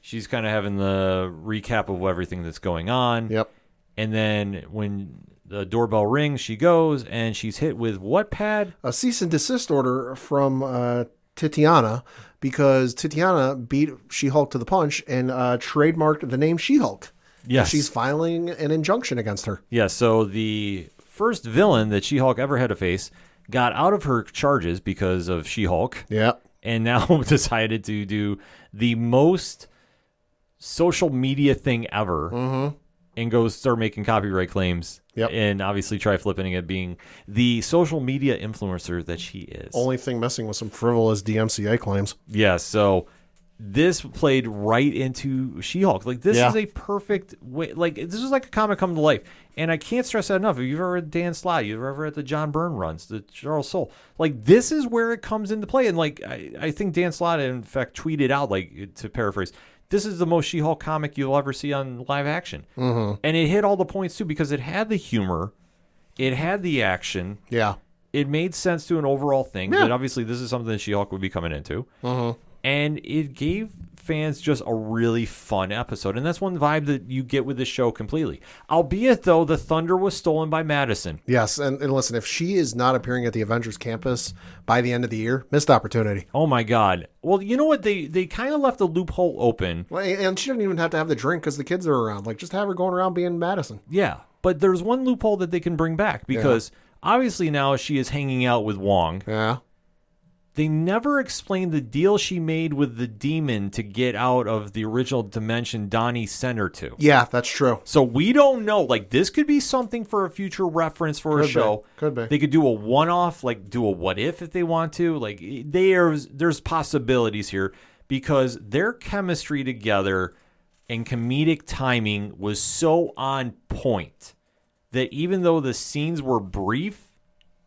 She's kind of having the recap of everything that's going on. Yep. And then when the doorbell rings, she goes, and she's hit with what, Pad? A cease and desist order from Titiana, because Titiana beat She-Hulk to the punch and trademarked the name She-Hulk. Yes. She's filing an injunction against her. Yeah, so the first villain that She-Hulk ever had to face got out of her charges because of She-Hulk. Yeah. And now decided to do the most social media thing ever. Mm-hmm. And go start making copyright claims. Yep. And obviously try flipping it, being the social media influencer that she is. Only thing missing was some frivolous DMCA claims. Yeah, so this played right into She-Hulk. Like, this is a perfect way. Like, this is like a comic come to life. And I can't stress that enough. If you've ever read Dan Slott, you've ever read the John Byrne runs, the Charles Soule, like, this is where it comes into play. And, like, I think Dan Slott, in fact, tweeted out, like, to paraphrase, this is the most She-Hulk comic you'll ever see on live action. Mm-hmm. And it hit all the points, too, because it had the humor. It had the action. Yeah. It made sense to an overall thing. Yeah. But obviously, this is something that She-Hulk would be coming into. Mm-hmm. And it gave fans just a really fun episode. And that's one vibe that you get with this show completely. Albeit, though, the thunder was stolen by Madison. Yes, and listen, if she is not appearing at the Avengers campus by the end of the year, missed opportunity. Oh, my God. Well, you know what? They kind of left the loophole open. Well, and she doesn't even have to have the drink because the kids are around. Like, just have her going around being Madison. Yeah, but there's one loophole that they can bring back because obviously now she is hanging out with Wong. Yeah. They never explained the deal she made with the demon to get out of the original dimension Donnie sent her to. Yeah, that's true. So we don't know. Like, this could be something for a future reference for a show. Could be. They could do a one-off, like do a what if they want to. Like, there's possibilities here because their chemistry together and comedic timing was so on point that even though the scenes were brief,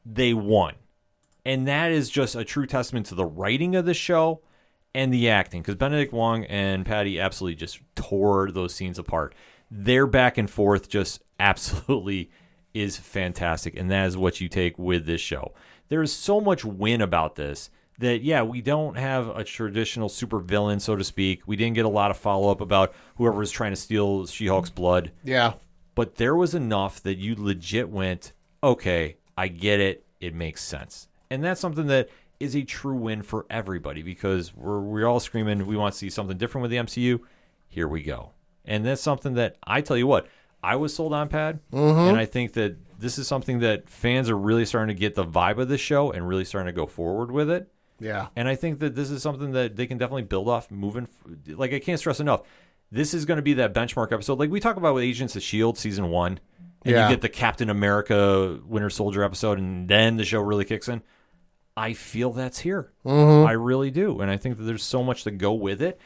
they won. And that is just a true testament to the writing of the show and the acting. Because Benedict Wong and Patty absolutely just tore those scenes apart. Their back and forth just absolutely is fantastic. And that is what you take with this show. There is so much win about this that, yeah, we don't have a traditional super villain, so to speak. We didn't get a lot of follow-up about whoever was trying to steal She-Hulk's blood. Yeah. But there was enough that you legit went, okay, I get it. It makes sense. And that's something that is a true win for everybody because we're all screaming we want to see something different with the MCU. Here we go. And that's something that I tell you what, I was sold on, Pad. And I think that this is something that fans are really starting to get the vibe of this show and really starting to go forward with it. Yeah. And I think that this is something that they can definitely build off moving. Like, I can't stress enough. This is going to be that benchmark episode. Like we talk about with Agents of S.H.I.E.L.D. season 1. And you get the Captain America Winter Soldier episode, and then the show really kicks in. I feel that's here. I really do. And I think that there's so much to go with it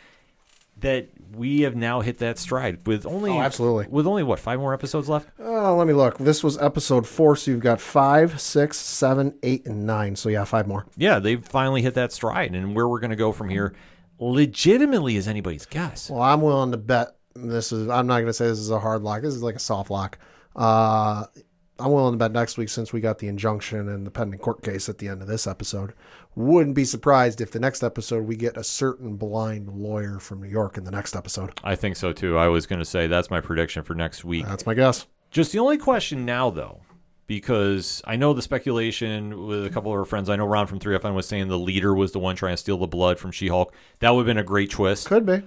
that we have now hit that stride with only absolutely. With only, what, 5 more episodes left? Let me look. This was episode 4, so you've got 5, 6, 7, 8, and 9. So, yeah, 5 more. Yeah, they've finally hit that stride. And where we're going to go from here legitimately is anybody's guess. Well, I'm willing to bet I'm not going to say this is a hard lock. This is like a soft lock. I'm willing to bet next week, since we got the injunction and the pending court case at the end of this episode. Wouldn't be surprised if the next episode we get a certain blind lawyer from New York in the next episode. I think so, too. I was going to say that's my prediction for next week. That's my guess. Just the only question now, though, because I know the speculation with a couple of our friends. I know Ron from 3FN was saying the leader was the one trying to steal the blood from She-Hulk. That would have been a great twist. Could be.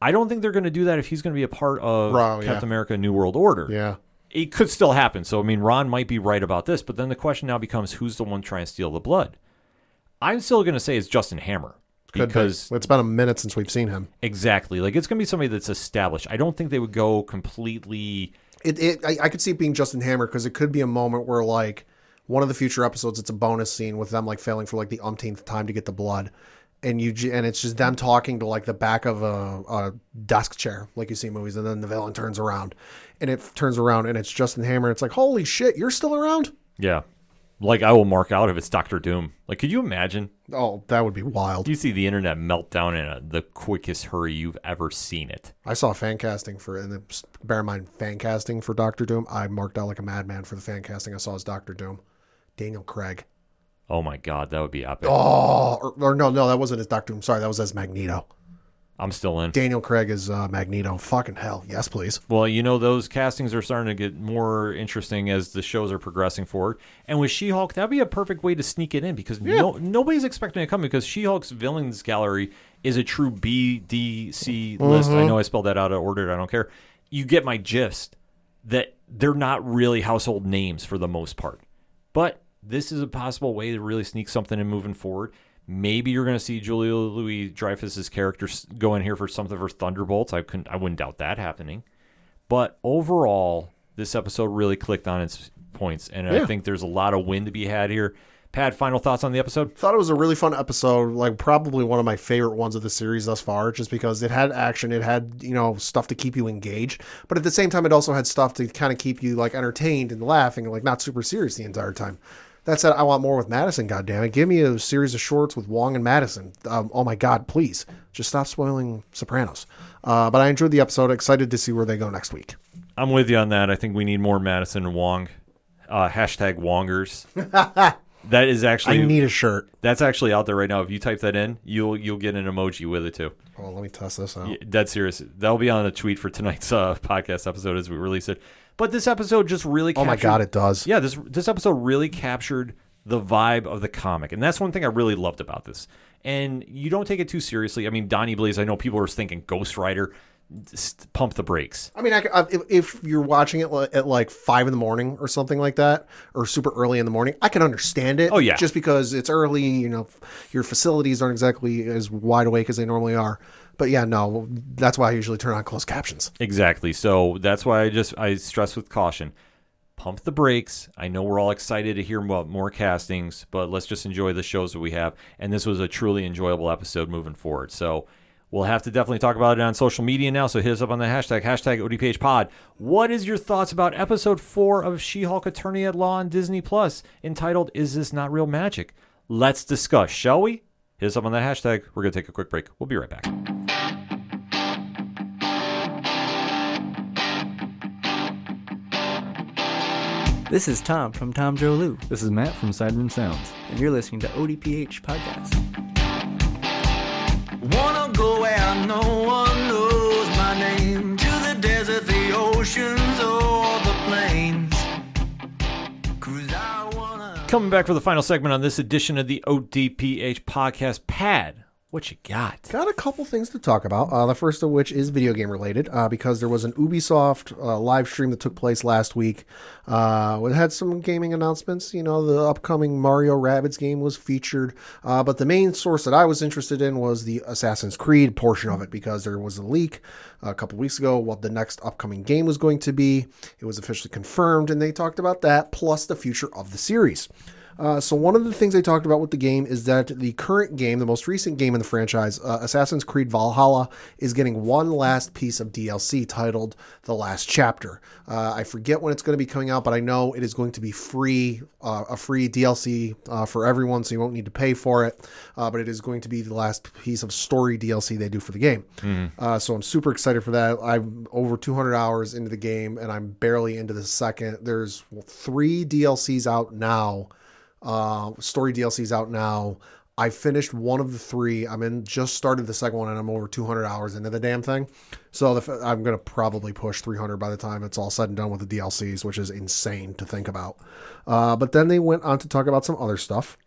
I don't think they're going to do that if he's going to be a part of Captain America New World Order. Yeah. It could still happen. So, I mean, Ron might be right about this, but then the question now becomes who's the one trying to steal the blood? I'm still going to say it's Justin Hammer. Because it's been a minute since we've seen him. Exactly. Like, it's going to be somebody that's established. I don't think they would go completely... I could see it being Justin Hammer, because it could be a moment where, like, one of the future episodes, it's a bonus scene with them, like, failing for, like, the umpteenth time to get the blood. And it's just them talking to, like, the back of a desk chair, like you see in movies, and then the villain turns around. And it turns around, and it's Justin Hammer. It's like, holy shit, you're still around? Yeah. Like, I will mark out if it's Dr. Doom. Like, could you imagine? Oh, that would be wild. You see the internet melt down in the quickest hurry you've ever seen it. I saw fan casting bear in mind, fan casting for Dr. Doom. I marked out like a madman for the fan casting I saw as Dr. Doom. Daniel Craig. Oh my God, that would be epic. Oh, or no, that wasn't as Dr. Doom. Sorry, that was as Magneto. I'm still in. Daniel Craig is Magneto. Fucking hell. Yes, please. Well, you know, those castings are starting to get more interesting as the shows are progressing forward. And with She-Hulk, that would be a perfect way to sneak it in, because nobody's expecting it to come, because She-Hulk's villains gallery is a true BDC list. I know I spelled that out of order. I don't care. You get my gist that they're not really household names for the most part. But this is a possible way to really sneak something in moving forward. Maybe you're going to see Julia Louis-Dreyfus's character go in here for something for Thunderbolts. I wouldn't doubt that happening. But overall, this episode really clicked on its points, and I think there's a lot of win to be had here. Pat, final thoughts on the episode? Thought it was a really fun episode, like probably one of my favorite ones of the series thus far, just because it had action, it had, stuff to keep you engaged, but at the same time, it also had stuff to kind of keep you like entertained and laughing and like not super serious the entire time. That said, I want more with Madison, goddammit. Give me a series of shorts with Wong and Madison. Oh my God, please. Just stop spoiling Sopranos. But I enjoyed the episode. Excited to see where they go next week. I'm with you on that. I think we need more Madison and Wong. Hashtag Wongers. That is actually... I need a shirt. That's actually out there right now. If you type that in, you'll get an emoji with it too. Oh, let me test this out. Yeah, dead serious. That'll be on a tweet for tonight's podcast episode as we release it. But this episode just really captured... Oh my God, it does. Yeah, this episode really captured the vibe of the comic. And that's one thing I really loved about this. And you don't take it too seriously. I mean, Donnie Blaze, I know people are thinking Ghost Rider. Pump the brakes. I mean, if you're watching it at like 5 in the morning or something like that, or super early in the morning, I can understand it. Oh, yeah. Just because it's early, your facilities aren't exactly as wide awake as they normally are. But yeah, no, that's why I usually turn on closed captions. Exactly. So that's why I stress with caution. Pump the brakes. I know we're all excited to hear about more castings, but let's just enjoy the shows that we have. And this was a truly enjoyable episode moving forward. So we'll have to definitely talk about it on social media now, so hit us up on the hashtag ODPHpod. What is your thoughts about episode 4 of She-Hulk Attorney at Law on Disney+, entitled, Is This Not Real Magic? Let's discuss, shall we? Hit us up on that hashtag. We're going to take a quick break. We'll be right back. This is Tom from Tom Joe Lou, This is Matt from Sideroom Sounds. and you're listening to ODPH Podcast. Wanna go where no one knows my name, to the desert, the oceans, or the plains. 'Cause I Coming back for the final segment on this edition of the ODPH podcast. Pad, what you got? Got a couple things to talk about. The first of which is video game related, because there was an Ubisoft live stream that took place last week. It had some gaming announcements. You know, the upcoming Mario Rabbids game was featured, but the main source that I was interested in was the Assassin's Creed portion of it, because there was a leak a couple weeks ago what the next upcoming game was going to be. It was officially confirmed, and they talked about that, plus the future of the series. So one of the things they talked about with the game is that the current game, the most recent game in the franchise, Assassin's Creed Valhalla, is getting one last piece of DLC titled The Last Chapter. I forget when it's going to be coming out, but I know it is going to be free, a free DLC for everyone, so you won't need to pay for it. But it is going to be the last piece of story DLC they do for the game. So I'm super excited for that. I'm over 200 hours into the game, and I'm barely into the second. There's 3 DLCs out now. Story DLCs out now. I finished one of the 3. Just started the second one, and I'm over 200 hours into the damn thing. So I'm going to probably push 300 by the time it's all said and done with the DLCs, which is insane to think about. But then they went on to talk about some other stuff.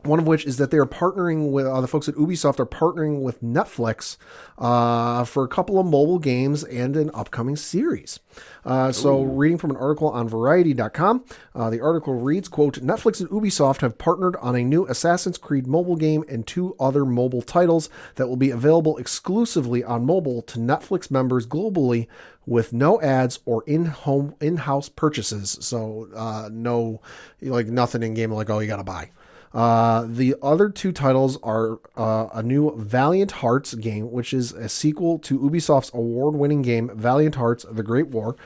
One of which is that they are partnering with the folks at Ubisoft are partnering with Netflix for a couple of mobile games and an upcoming series. So reading from an article on Variety.com, the article reads, quote, Netflix and Ubisoft have partnered on a new Assassin's Creed mobile game and 2 other mobile titles that will be available exclusively on mobile to Netflix members globally with no ads or in-house purchases. So no, like nothing in game like, oh, you got to buy. The other 2 titles are a new Valiant Hearts game, which is a sequel to Ubisoft's award-winning game Valiant Hearts: The Great War,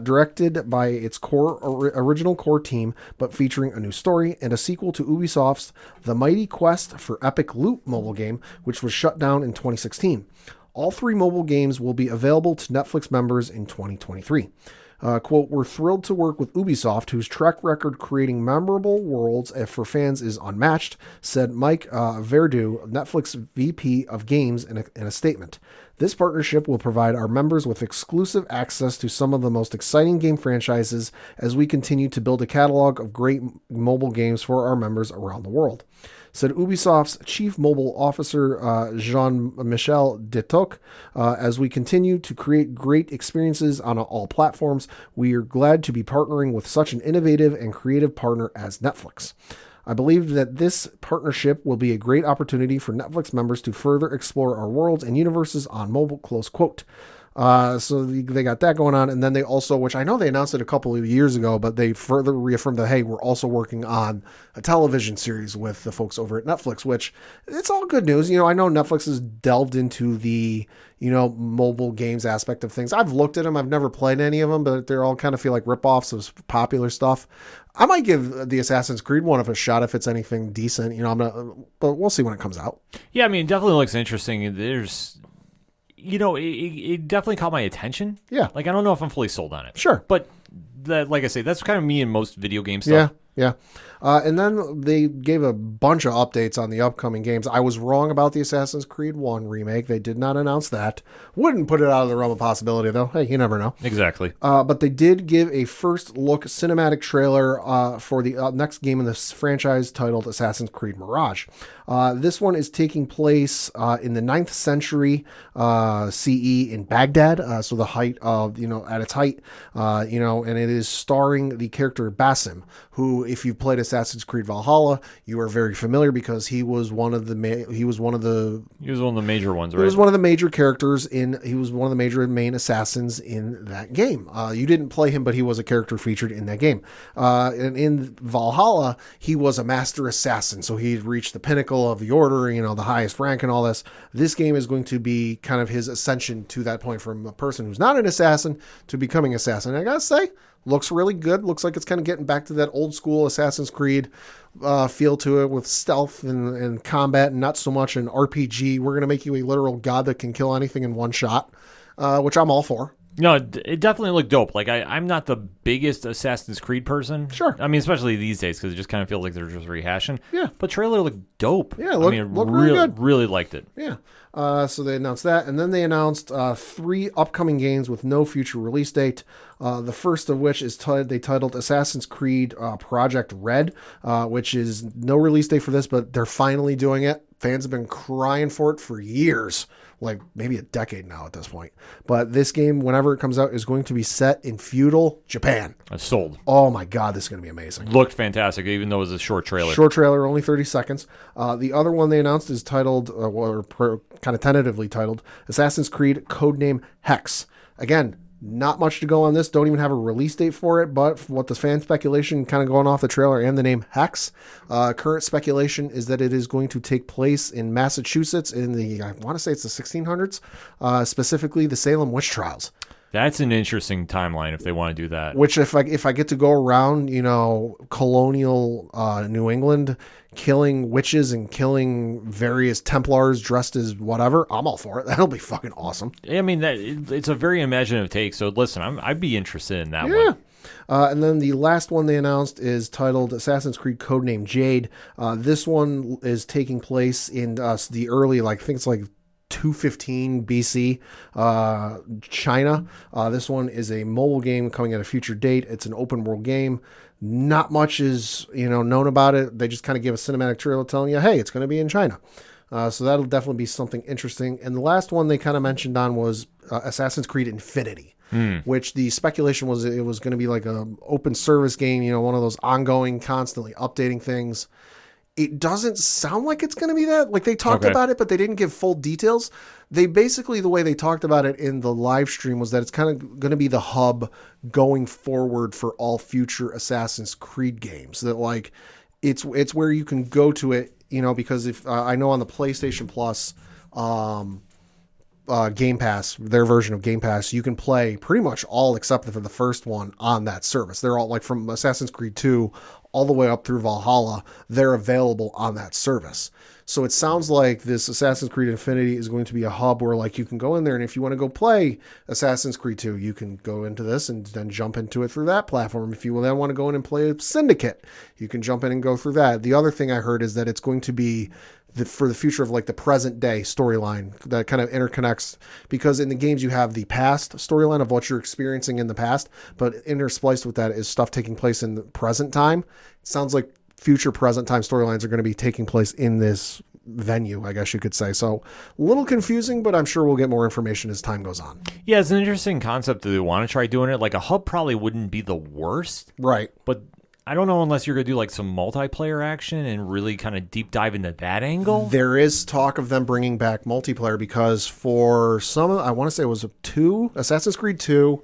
directed by its original core team, but featuring a new story, and a sequel to Ubisoft's The Mighty Quest for Epic Loot mobile game, which was shut down in 2016. All 3 mobile games will be available to Netflix members in 2023. Quote, we're thrilled to work with Ubisoft, whose track record creating memorable worlds for fans is unmatched, said Mike Verdu, Netflix VP of Games, in a statement. This partnership will provide our members with exclusive access to some of the most exciting game franchises as we continue to build a catalog of great mobile games for our members around the world. Said Ubisoft's chief mobile officer, Jean-Michel Detoc, as we continue to create great experiences on all platforms, we are glad to be partnering with such an innovative and creative partner as Netflix. I believe that this partnership will be a great opportunity for Netflix members to further explore our worlds and universes on mobile, close quote. So they got that going on. And then they also, which I know they announced it a couple of years ago, but they further reaffirmed that, hey, we're also working on a television series with the folks over at Netflix, which it's all good news. You know, I know Netflix has delved into the, mobile games aspect of things. I've looked at them. I've never played any of them, but they all kind of feel like ripoffs of popular stuff. I might give the Assassin's Creed one a shot if it's anything decent. But we'll see when it comes out. Yeah, I mean, it definitely looks interesting. There's... it definitely caught my attention. Yeah. Like, I don't know if I'm fully sold on it. Sure. But, like I say, that's kind of me in most video game stuff. Yeah. And then they gave a bunch of updates on the upcoming games. I was wrong about the Assassin's Creed 1 remake. They did not announce that. Wouldn't put it out of the realm of possibility, though. Hey, you never know. Exactly. But they did give a first look cinematic trailer for the next game in this franchise titled Assassin's Creed Mirage. This one is taking place in the 9th century CE in Baghdad. So the height of, at its height, and it is starring the character Basim, who, if you've played Assassin's Creed Valhalla, you are very familiar because he was one of the major ones, right? He was one of the major characters he was one of the major main assassins in that game. You didn't play him, but he was a character featured in that game. And in Valhalla, he was a master assassin, so he reached the pinnacle of the order, the highest rank and all this. This game is going to be kind of his ascension to that point from a person who's not an assassin to becoming assassin. And I gotta say, looks really good. Looks like it's kind of getting back to that old school Assassin's Creed feel to it with stealth and combat and not so much an RPG. We're going to make you a literal god that can kill anything in one shot, which I'm all for. No, it definitely looked dope. Like, I'm not the biggest Assassin's Creed person. Sure. I mean, especially these days, because it just kind of feels like they're just rehashing. Yeah. But trailer looked dope. Yeah, I mean, looked really good. Really liked it. Yeah. So they announced that, and then they announced 3 upcoming games with no future release date. The first of which is they titled Assassin's Creed Project Red, which is no release date for this, but they're finally doing it. Fans have been crying for it for years, like maybe a decade now at this point. But this game, whenever it comes out, is going to be set in feudal Japan. Sold. Oh my God, this is going to be amazing. Looked fantastic, even though it was a short trailer. Short trailer, only 30 seconds. The other one they announced is titled, kind of tentatively titled, Assassin's Creed Codename Hex. Again, not much to go on this. Don't even have a release date for it, but what the fan speculation kind of going off the trailer and the name Hex, current speculation is that it is going to take place in Massachusetts in the, I want to say it's the 1600s, specifically the Salem witch trials. That's an interesting timeline if they want to do that. Which if I get to go around, colonial New England, killing witches and killing various Templars dressed as whatever, I'm all for it. That'll be fucking awesome. I mean, it's a very imaginative take. So listen, I'd be interested in that one. And then the last one they announced is titled Assassin's Creed Codename Jade. This one is taking place in the early, I think it's like 215 BC, China. This one is a mobile game coming at a future date. It's an open world game. Not much is known about it. They just kind of give a cinematic trailer telling you, hey, it's going to be in China. So that'll definitely be something interesting. And the last one they kind of mentioned on was Assassin's Creed Infinity. Which the speculation was it was going to be like an open service game, one of those ongoing, constantly updating things. It doesn't sound like it's going to be that. Like they talked about it, but they didn't give full details. They basically, the way they talked about it in the live stream was that it's kind of going to be the hub going forward for all future Assassin's Creed games. That like it's where you can go to it, because if I know on the PlayStation Plus, Game Pass, their version of Game Pass, you can play pretty much all except for the first one on that service. They're all like from Assassin's Creed 2 all the way up through Valhalla. They're available on that service. So it sounds like this Assassin's Creed Infinity is going to be a hub where like you can go in there, and if you want to go play Assassin's Creed 2, you can go into this and then jump into it through that platform. If you then want to go in and play Syndicate, you can jump in and go through that. The other thing I heard is that it's going to be for the future of like the present day storyline that kind of interconnects, because in the games you have the past storyline of what you're experiencing in the past, but interspliced with that is stuff taking place in the present time. It sounds like future present time storylines are going to be taking place in this venue, I guess you could say. So a little confusing, but I'm sure we'll get more information as time goes on. Yeah, it's an interesting concept that they want to try doing it. Like a hub probably wouldn't be the worst. Right. But I don't know unless you're going to do like some multiplayer action and really kind of deep dive into that angle. There is talk of them bringing back multiplayer because for some, I want to say it was 2, Assassin's Creed 2,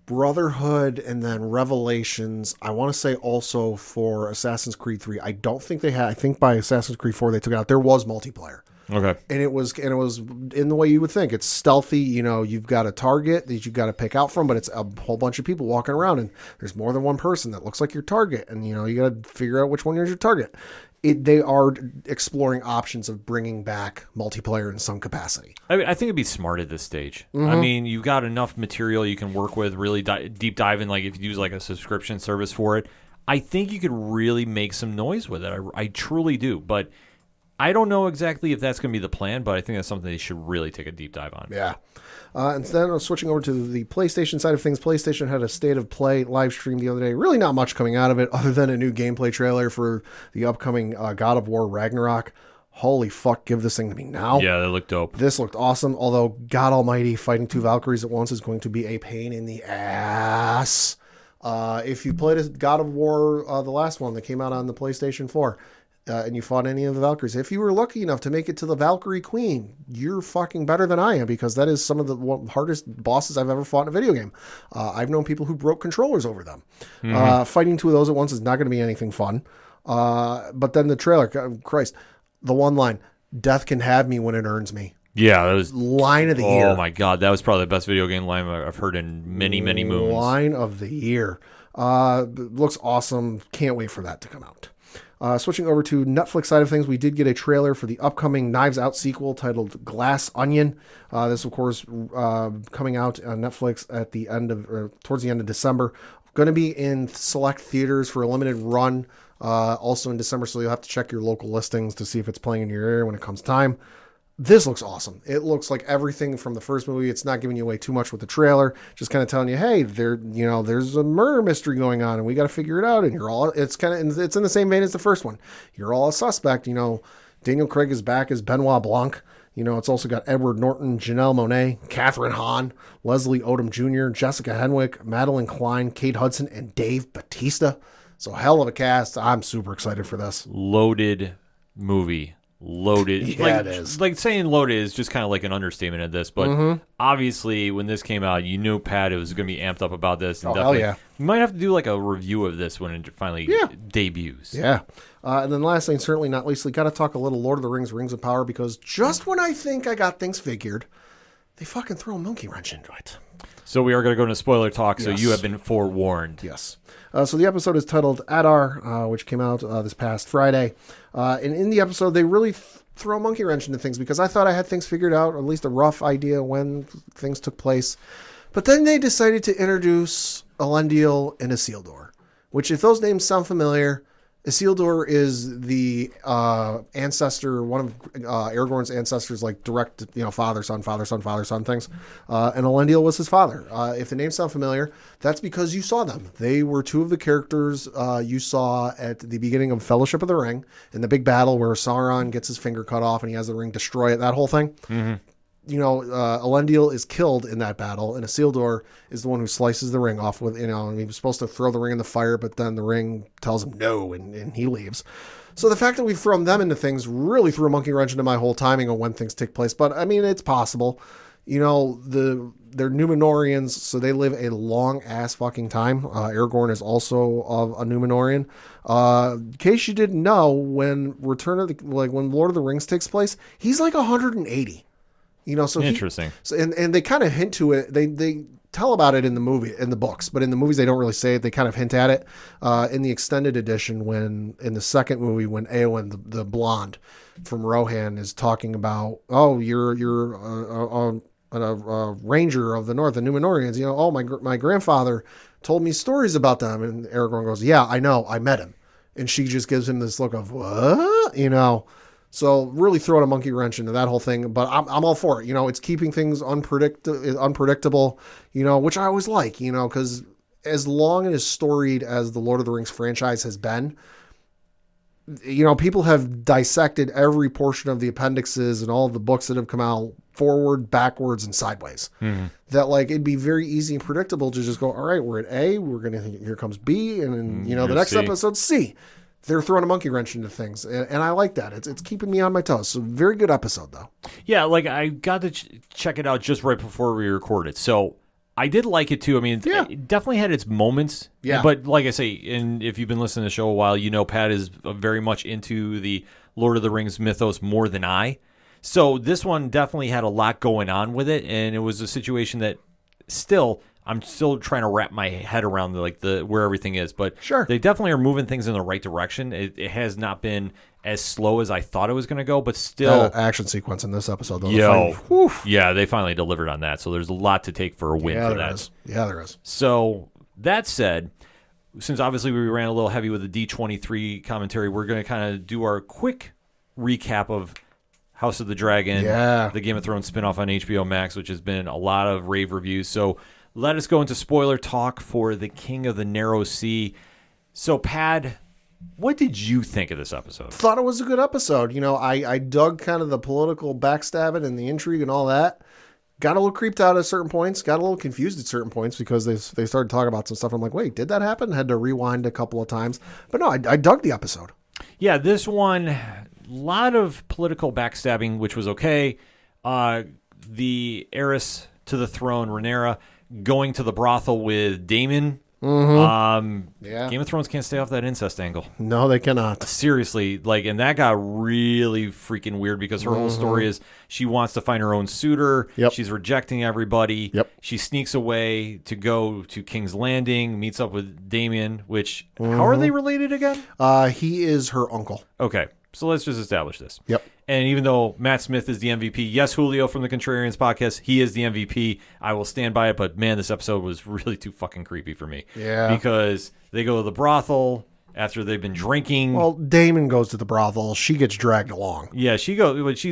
Brotherhood, and then Revelations. I want to say also for Assassin's Creed 3. I don't think they had, I think by Assassin's Creed 4 they took it out. There was multiplayer. Okay. And it was in the way you would think. It's stealthy, you've got a target that you've got to pick out from, but it's a whole bunch of people walking around and there's more than one person that looks like your target. And, you got to figure out which one is your target. They are exploring options of bringing back multiplayer in some capacity. I think it'd be smart at this stage. I mean, you've got enough material you can work with, really deep dive in, like if you use like a subscription service for it. I think you could really make some noise with it. I truly do. But I don't know exactly if that's going to be the plan, but I think that's something they should really take a deep dive on. Yeah. And then switching over to the PlayStation side of things, PlayStation had a State of Play live stream the other day. Really not much coming out of it other than a new gameplay trailer for the upcoming God of War Ragnarok. Holy fuck, give this thing to me now. Yeah, they look dope. This looked awesome, although God almighty, fighting 2 Valkyries at once is going to be a pain in the ass. If you played God of War, the last one that came out on the PlayStation 4, and you fought any of the Valkyries, if you were lucky enough to make it to the Valkyrie Queen, you're fucking better than I am, because that is some of the hardest bosses I've ever fought in a video game. I've known people who broke controllers over them. Fighting 2 of those at once is not going to be anything fun. But then the trailer, Christ, the one line, death can have me when it earns me. Yeah, that was line of the year. Oh my god, that was probably the best video game line I've heard in many moons. Line of the year. Looks awesome. Can't wait for that to come out. Switching over to Netflix side of things, we did get a trailer for the upcoming Knives Out sequel titled Glass Onion. This, of course, coming out on Netflix at the end of, or towards the end of December. Going to be in select theaters for a limited run, also in December, so you'll have to check your local listings to see if it's playing in your area when it comes time. This looks awesome. It looks like everything from the first movie. It's not giving you away too much with the trailer, just kind of telling you, hey, there's a murder mystery going on, and we got to figure it out. And it's in the same vein as the first one. You're all a suspect. Daniel Craig is back as Benoit Blanc. It's also got Edward Norton, Janelle Monáe, Catherine Hahn, Leslie Odom Jr., Jessica Henwick, Madeline Klein, Kate Hudson, and Dave Bautista. So hell of a cast. I'm super excited for this. Loaded movie. Loaded. Yeah, it is. Like saying loaded is just kind of like an understatement of this, but obviously when this came out, you knew Pat was going to be amped up about this. And hell yeah. We might have to do like a review of this when it finally debuts. Yeah. And then last thing, certainly not leastly, got to talk a little Lord of the Rings, Rings of Power, because just when I think I got things figured, they fucking throw a monkey wrench into it. So we are going to go into spoiler talk, so Yes. you have been forewarned. Yes. So the episode is titled Adar, which came out this past Friday. And in the episode, they really throw a monkey wrench into things because I thought I had things figured out, or at least a rough idea when things took place. But then they decided to introduce Elendil and Isildur, which, if those names sound familiar, Isildur is the ancestor, one of Aragorn's ancestors, like direct, father, son things. And Elendil was his father. If the names sound familiar, that's because you saw them. They were two of the characters you saw at the beginning of Fellowship of the Ring in the big battle where Sauron gets his finger cut off and he has the ring destroy it, that whole thing. Mm-hmm. Elendil is killed in that battle, and Isildur is the one who slices the ring off with, and he was supposed to throw the ring in the fire, but then the ring tells him no, and he leaves. So the fact that we've thrown them into things really threw a monkey wrench into my whole timing on when things take place. But I mean, it's possible. They're Numenorians, so they live a long ass fucking time. Aragorn is also of a Numenorian. In case you didn't know, when when Lord of the Rings takes place, he's like 180. So interesting. And they kind of hint to it. They tell about it in the books, but in the movies they don't really say it. They kind of hint at it in the extended edition. In the second movie, when Eowyn, the blonde from Rohan, is talking about, you're a ranger of the North, the Numenorians. My grandfather told me stories about them, and Aragorn goes, "Yeah, I know. I met him," and she just gives him this look of what, So really throwing a monkey wrench into that whole thing, but I'm all for it. It's keeping things unpredictable, which I always like, because as long and as storied as the Lord of the Rings franchise has been, people have dissected every portion of the appendixes and all of the books that have come out forward, backwards, and sideways. Mm-hmm. That it'd be very easy and predictable to just go, all right, we're at A, here comes B, and then, the next episode C. They're throwing a monkey wrench into things, and I like that. It's keeping me on my toes. So very good episode, though. Yeah, I got to check it out just right before we recorded. So I did like it, too. I mean, it definitely had its moments. Yeah. But like I say, and if you've been listening to the show a while, Pat is very much into the Lord of the Rings mythos more than I. So this one definitely had a lot going on with it, and it was a situation that I'm still trying to wrap my head around where everything is, but sure, they definitely are moving things in the right direction. It has not been as slow as I thought it was going to go, but still, action sequence in this episode, though. They finally delivered on that. So there's a lot to take for a win for that. There is. So that said, since obviously we ran a little heavy with the D23 commentary, we're going to kind of do our quick recap of House of the Dragon, the Game of Thrones spinoff on HBO Max, which has been a lot of rave reviews. So let us go into spoiler talk for The King of the Narrow Sea. So, Pat, what did you think of this episode? Thought it was a good episode. I dug kind of the political backstabbing and the intrigue and all that. Got a little creeped out at certain points. Got a little confused at certain points because they started talking about some stuff. I'm like, wait, did that happen? Had to rewind a couple of times. But no, I dug the episode. Yeah, this one, a lot of political backstabbing, which was okay. The heiress to the throne, Rhaenyra, going to the brothel with Daemon Yeah. Game of Thrones can't stay off that incest angle. No, they cannot. Seriously, and that got really freaking weird because her whole story is she wants to find her own suitor. Yep. She's rejecting everybody. Yep. She sneaks away to go to King's Landing, meets up with Damien, which, how are they related again? He is her uncle. Okay, so let's just establish this. Yep. And even though Matt Smith is the MVP, yes, Julio from the Contrarians podcast, he is the MVP. I will stand by it, but man, this episode was really too fucking creepy for me. Yeah. Because they go to the brothel after they've been drinking. Well, Damon goes to the brothel. She gets dragged along. Yeah, she's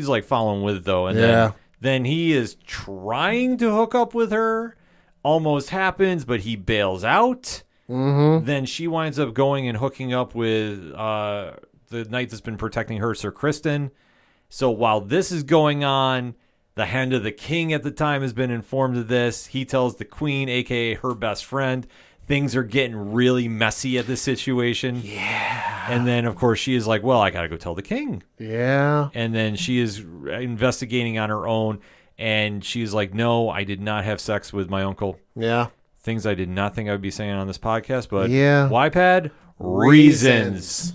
like following with it though. And then he is trying to hook up with her. Almost happens, but he bails out. Then she winds up going and hooking up with the knight that's been protecting her, Sir Kristen. So while this is going on, the Hand of the King at the time has been informed of this. He tells the Queen, a.k.a. her best friend, things are getting really messy at this situation. Yeah. And then, of course, she is like, well, I got to go tell the King. Yeah. And then she is investigating on her own. And she's like, no, I did not have sex with my uncle. Yeah. Things I did not think I would be saying on this podcast. But yeah. why, Pad? Reasons.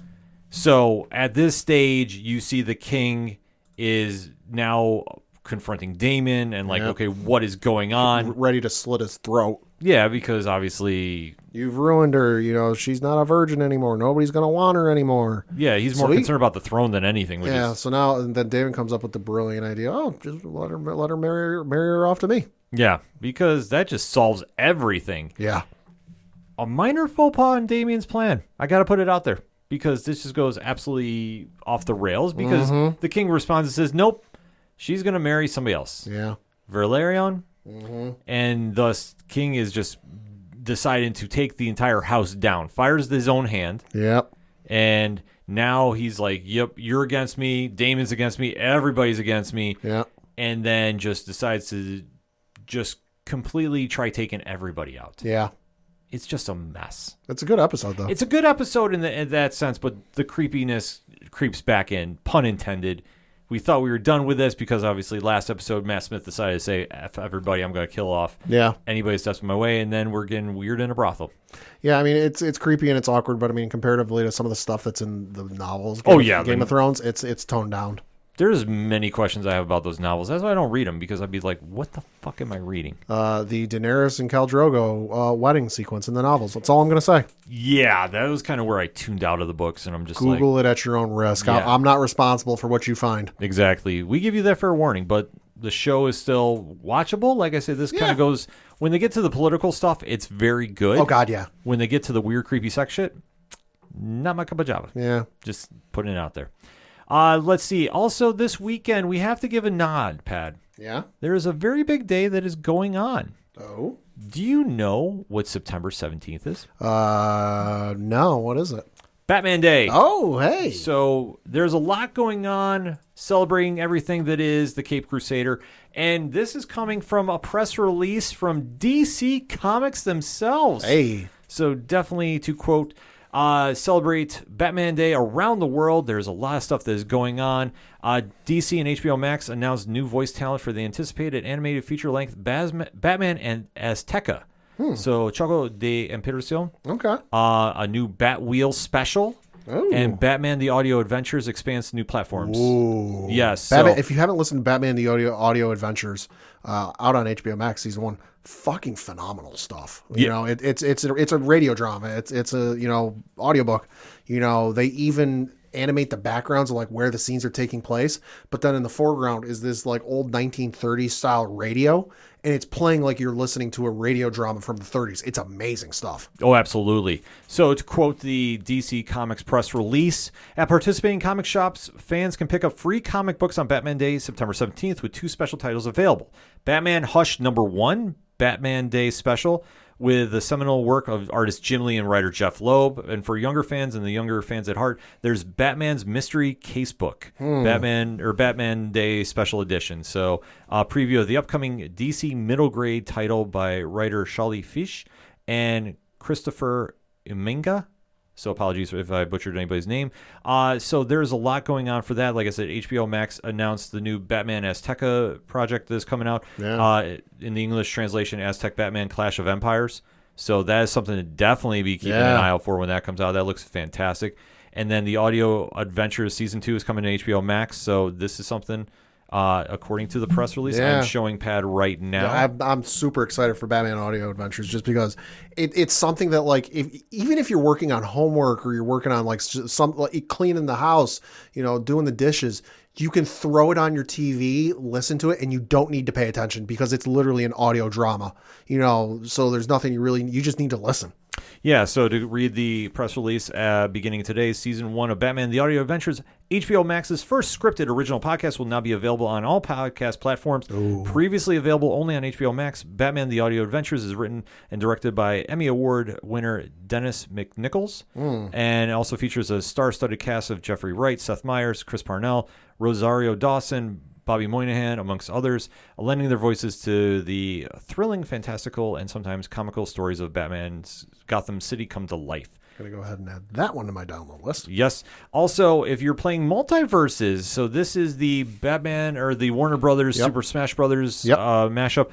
So at this stage, you see the King is now confronting Damon and okay, what is going on? Ready to slit his throat. Yeah, because obviously you've ruined her. She's not a virgin anymore. Nobody's going to want her anymore. Yeah, he's more concerned about the throne than anything. So now and then Damon comes up with the brilliant idea. Oh, just let her marry her off to me. Yeah, because that just solves everything. Yeah. A minor faux pas in Damien's plan. I got to put it out there. Because this just goes absolutely off the rails. Because the King responds and says, nope, she's going to marry somebody else. Yeah. Valerion. And thus, King is just deciding to take the entire house down. Fires his own hand. Yep. And now he's like, yep, you're against me. Damon's against me. Everybody's against me. Yeah. And then just decides to just completely try taking everybody out. Yeah. It's just a mess. It's a good episode, though. It's a good episode in that sense, but the creepiness creeps back in, pun intended. We thought we were done with this because obviously last episode Matt Smith decided to say, F everybody, I'm going to kill off anybody that steps in my way, and then we're getting weird in a brothel. Yeah, I mean, it's creepy and it's awkward, but I mean, comparatively to some of the stuff that's in the novels, Game of Thrones, it's toned down. There's many questions I have about those novels. That's why I don't read them, because I'd be like, what the fuck am I reading? The Daenerys and Khal Drogo wedding sequence in the novels. That's all I'm going to say. Yeah, that was kind of where I tuned out of the books, and I'm just Google it at your own risk. Yeah. I'm not responsible for what you find. Exactly. We give you that fair warning, but the show is still watchable. Like I said, this kind of goes... When they get to the political stuff, it's very good. Oh, God, yeah. When they get to the weird, creepy sex shit, not my cup of java. Yeah. Just putting it out there. Let's see. Also, this weekend, we have to give a nod, Pad. Yeah? There is a very big day that is going on. Oh? Do you know what September 17th is? No. What is it? Batman Day. Oh, hey. So there's a lot going on celebrating everything that is the Caped Crusader. And this is coming from a press release from DC Comics themselves. Hey. So definitely, to quote, celebrate Batman Day around the world. There's a lot of stuff that is going on. DC and HBO Max announced new voice talent for the anticipated animated feature-length Batman and Azteca. So, Choco de Imperación. Okay. A new Batwheel special. Ooh. And Batman the Audio Adventures expands to new platforms. Ooh. Yes. Batman, if you haven't listened to Batman the Audio Adventures out on HBO Max season 1, fucking phenomenal stuff. You know, it's a radio drama. It's a audiobook. They even animate the backgrounds of like where the scenes are taking place, but then in the foreground is this like old 1930s style radio, and it's playing like you're listening to a radio drama from the 30s. It's amazing stuff. Oh, absolutely. So to quote the DC Comics press release, at participating comic shops, fans can pick up free comic books on Batman Day, September 17th, with 2 special titles available. Batman Hush #1, Batman Day Special, with the seminal work of artist Jim Lee and writer Jeff Loeb. And for younger fans and the younger fans at heart, there's Batman's Mystery Casebook, Batman Day Special Edition. So a preview of the upcoming DC middle grade title by writer Shali Fish and Christopher Iminga. So apologies if I butchered anybody's name. So there's a lot going on for that. Like I said, HBO Max announced the new Batman Azteca project that is coming out. Yeah. In the English translation, Aztec Batman Clash of Empires. So that is something to definitely be keeping an eye out for when that comes out. That looks fantastic. And then the Audio Adventures Season 2 is coming to HBO Max. So this is something, according to the press release, I'm showing Pad right now. Yeah, I'm super excited for Batman Audio Adventures just because it's something that, like, even if you're working on homework or you're working on like some like cleaning the house, doing the dishes, you can throw it on your TV, listen to it, and you don't need to pay attention because it's literally an audio drama. So there's nothing you just need to listen. Yeah, so to read the press release, beginning today, Season 1 of Batman The Audio Adventures, HBO Max's first scripted original podcast will now be available on all podcast platforms. Ooh. Previously available only on HBO Max, Batman The Audio Adventures is written and directed by Emmy Award winner Dennis McNichols, and also features a star-studded cast of Jeffrey Wright, Seth Meyers, Chris Parnell, Rosario Dawson, Bobby Moynihan, amongst others, lending their voices to the thrilling, fantastical, and sometimes comical stories of Batman's Gotham City come to life. Going to go ahead and add that one to my download list. Yes. Also, if you're playing multiverses, so this is the Batman or the Warner Brothers Super Smash Brothers mashup.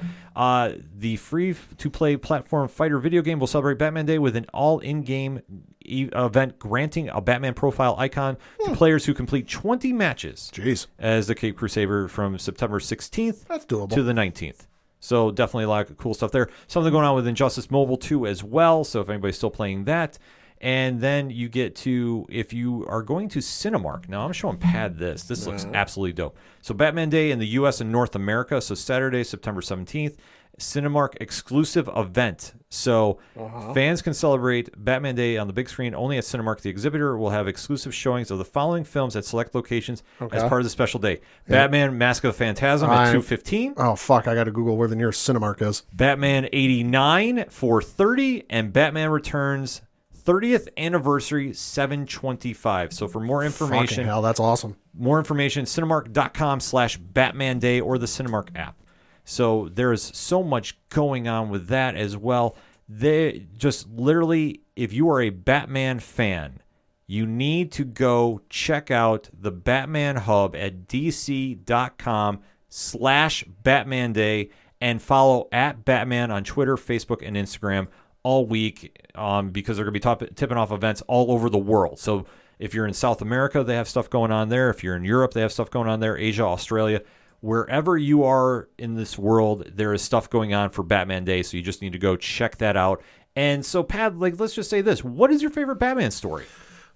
The free-to-play platform fighter video game will celebrate Batman Day with an all-in-game event granting a Batman profile icon to players who complete 20 matches as the Cape Crusader from September 16th to the 19th. So definitely a lot of cool stuff there. Something going on with Injustice Mobile 2 as well, so if anybody's still playing that. And then you get to, if you are going to Cinemark. Now, I'm showing Pad this. This looks absolutely dope. So Batman Day in the U.S. and North America. So Saturday, September 17th. Cinemark exclusive event. So fans can celebrate Batman Day on the big screen only at Cinemark. The exhibitor will have exclusive showings of the following films at select locations as part of the special day. Batman Mask of the Phantasm at 2:15. Oh, fuck. I got to Google where the nearest Cinemark is. Batman 89, 4:30. And Batman Returns 30th anniversary, 7:25. So for more information, fucking hell, that's awesome. More information, cinemark.com/Batman Day or the Cinemark app. So there's so much going on with that as well. They just literally, if you are a Batman fan, you need to go check out the Batman Hub at dc.com/Batman Day and follow @Batman on Twitter, Facebook, and Instagram all week because they're going to be tipping off events all over the world. So if you're in South America, they have stuff going on there. If you're in Europe, they have stuff going on there. Asia, Australia, wherever you are in this world, there is stuff going on for Batman Day. So you just need to go check that out. And so, Pat, let's just say this. What is your favorite Batman story?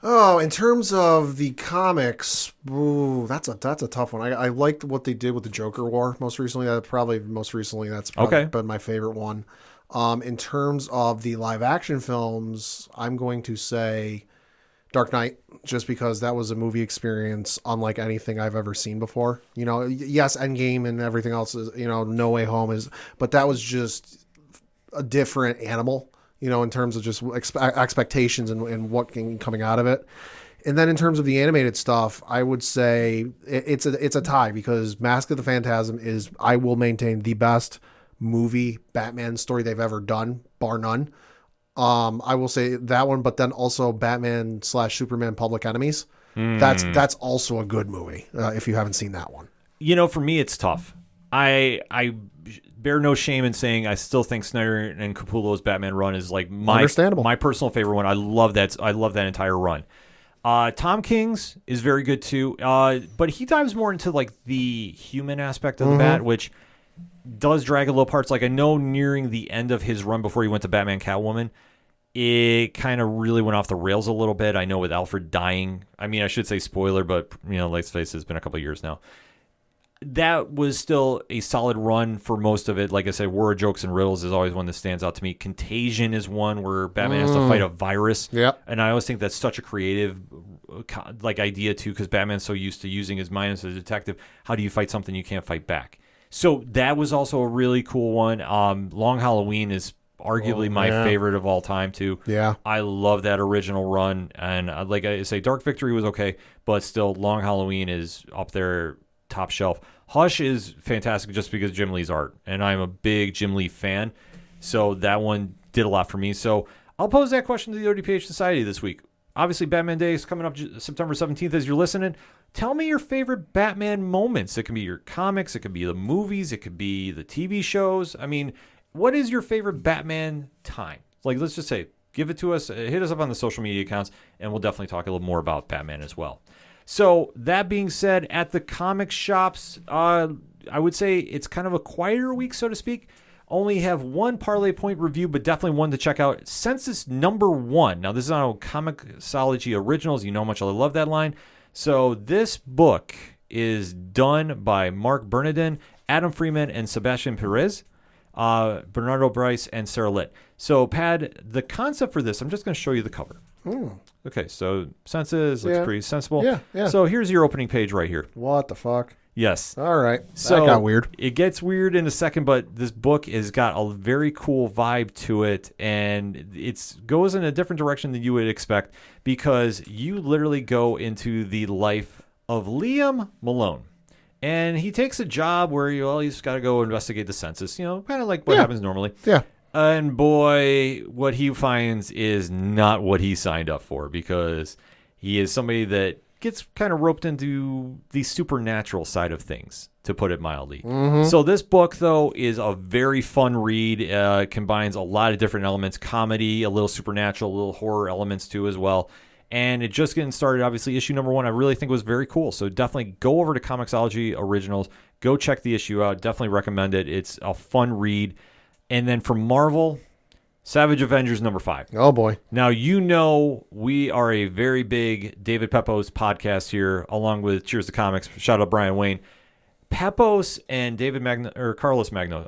Oh, in terms of the comics, that's a tough one. I liked what they did with the Joker War most recently. That's probably been my favorite one. In terms of the live action films, I'm going to say Dark Knight, just because that was a movie experience unlike anything I've ever seen before. Yes, Endgame and everything else is, No Way Home is, but that was just a different animal, in terms of just expectations and what coming out of it. And then in terms of the animated stuff, I would say it's a tie because Mask of the Phantasm is, I will maintain, the best movie Batman story they've ever done, bar none. I will say that one, but then also Batman/Superman Public Enemies. That's also a good movie if you haven't seen that one. For me, it's tough. I bear no shame in saying I still think Snyder and Capullo's Batman run is like my personal favorite one. I love that entire run. Tom King's is very good too, but he dives more into like the human aspect of the Bat, which does drag a little parts. Like I know nearing the end of his run before he went to Batman Catwoman, it kind of really went off the rails a little bit. I know with Alfred dying, I mean, I should say spoiler, but let's face it, it's been a couple of years now. That was still a solid run for most of it. Like I said, War of Jokes and Riddles is always one that stands out to me. Contagion is one where Batman has to fight a virus. Yep. And I always think that's such a creative idea too, because Batman's so used to using his mind as a detective. How do you fight something you can't fight back? So that was also a really cool one. Long Halloween is arguably my favorite of all time, too. Yeah. I love that original run. And like I say, Dark Victory was okay, but still, Long Halloween is up there, top shelf. Hush is fantastic just because Jim Lee's art. And I'm a big Jim Lee fan. So that one did a lot for me. So I'll pose that question to the ODPH Society this week. Obviously, Batman Day is coming up September 17th as you're listening. Tell me your favorite Batman moments. It can be your comics. It could be the movies. It could be the TV shows. I mean, what is your favorite Batman time? Like, let's just say, give it to us, hit us up on the social media accounts, and we'll definitely talk a little more about Batman as well. So that being said, at the comic shops, I would say it's kind of a quieter week, so to speak. Only have one Parlay Point review, but definitely one to check out. Census #1. Now, this is on Comixology Originals. You know how much I love that line. So this book is done by Mark Bernardin, Adam Freeman, and Sebastian Perez, Bernardo Bryce, and Sarah Litt. So, Pad, the concept for this, I'm just going to show you the cover. Okay, so Census looks pretty sensible. Yeah. So here's your opening page right here. What the fuck? Yes. All right. So that got weird. It gets weird in a second, but this book has got a very cool vibe to it, and it goes in a different direction than you would expect because you literally go into the life of Liam Malone. And he takes a job where he's got to go investigate the census, kind of like what happens normally. Yeah. And boy, what he finds is not what he signed up for because he is somebody that gets kind of roped into the supernatural side of things, to put it mildly. So this book, though, is a very fun read. Combines a lot of different elements, comedy, a little supernatural, a little horror elements too as well. And it just getting started, obviously, issue #1, I really think was very cool. So definitely go over to Comixology Originals. Go check the issue out. Definitely recommend it. It's a fun read. And then from Marvel, Savage Avengers #5. Oh, boy. Now, we are a very big David Pepos podcast here, along with Cheers to Comics. Shout out Brian Wayne. Pepos and Carlos Magno,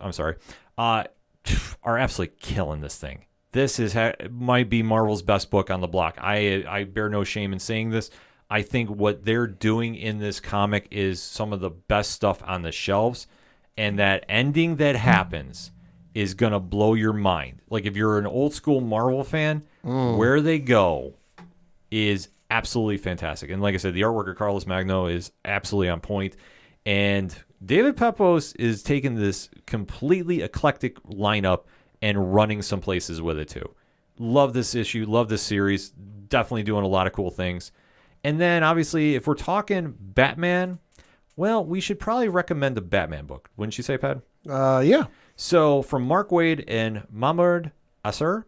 are absolutely killing this thing. This might be Marvel's best book on the block. I bear no shame in saying this. I think what they're doing in this comic is some of the best stuff on the shelves, and that ending that happens is going to blow your mind. Like, if you're an old school Marvel fan, where they go is absolutely fantastic. And like I said, the artwork of Carlos Magno is absolutely on point. And David Pepos is taking this completely eclectic lineup and running some places with it too. Love this issue. Love this series. Definitely doing a lot of cool things. And then, obviously, if we're talking Batman, well, we should probably recommend the Batman book. Wouldn't you say, Pat? Yeah. So, from Mark Waid and Mahmoud Asser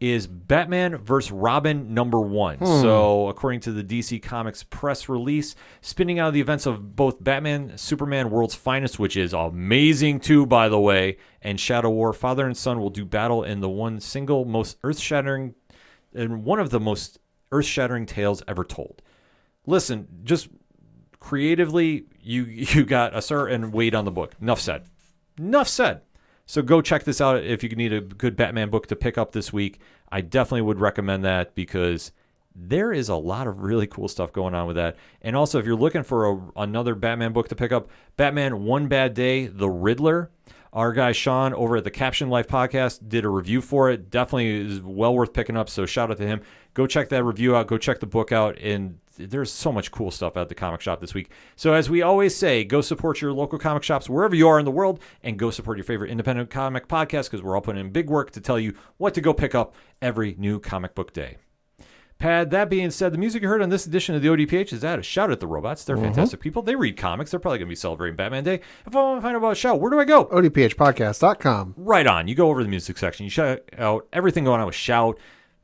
is Batman vs. Robin #1. So, according to the DC Comics press release, spinning out of the events of both Batman, Superman, World's Finest, which is amazing too, by the way, and Shadow War, father and son will do battle in one of the most earth-shattering tales ever told. Listen, just creatively, you got Asser and Waid on the book. Enough said. So go check this out if you need a good Batman book to pick up this week. I definitely would recommend that because there is a lot of really cool stuff going on with that. And also, if you're looking for another Batman book to pick up, Batman One Bad Day, The Riddler, our guy Sean over at the Caption Life podcast did a review for it. Definitely is well worth picking up, so shout out to him. Go check that review out. Go check the book out. And there's so much cool stuff at the comic shop this week. So as we always say, go support your local comic shops wherever you are in the world, and go support your favorite independent comic podcast because we're all putting in big work to tell you what to go pick up every new comic book day. Pad, that being said, the music you heard on this edition of the ODPH is that a shout at the robots. They're fantastic people. They read comics. They're probably going to be celebrating Batman Day. If I want to find out about a show, where do I go? ODPHpodcast.com. Right on. You go over to the music section. You check out everything going on with Shout,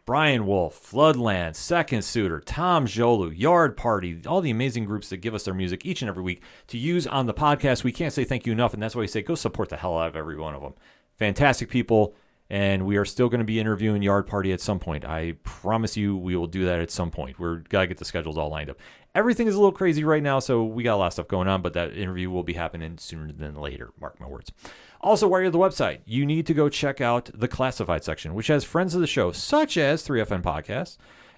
Brian Wolf, Floodland, Second Suitor, Tom Jolu, Yard Party, all the amazing groups that give us their music each and every week to use on the podcast. We can't say thank you enough, and that's why we say go support the hell out of every one of them. Fantastic people. And we are still going to be interviewing Yard Party at some point. I promise you we will do that at some point. We're got to get the schedules all lined up. Everything is a little crazy right now, so we got a lot of stuff going on, but that interview will be happening sooner than later. Mark my words. Also, while you're at the website, you need to go check out the classified section, which has friends of the show, such as 3FN Podcasts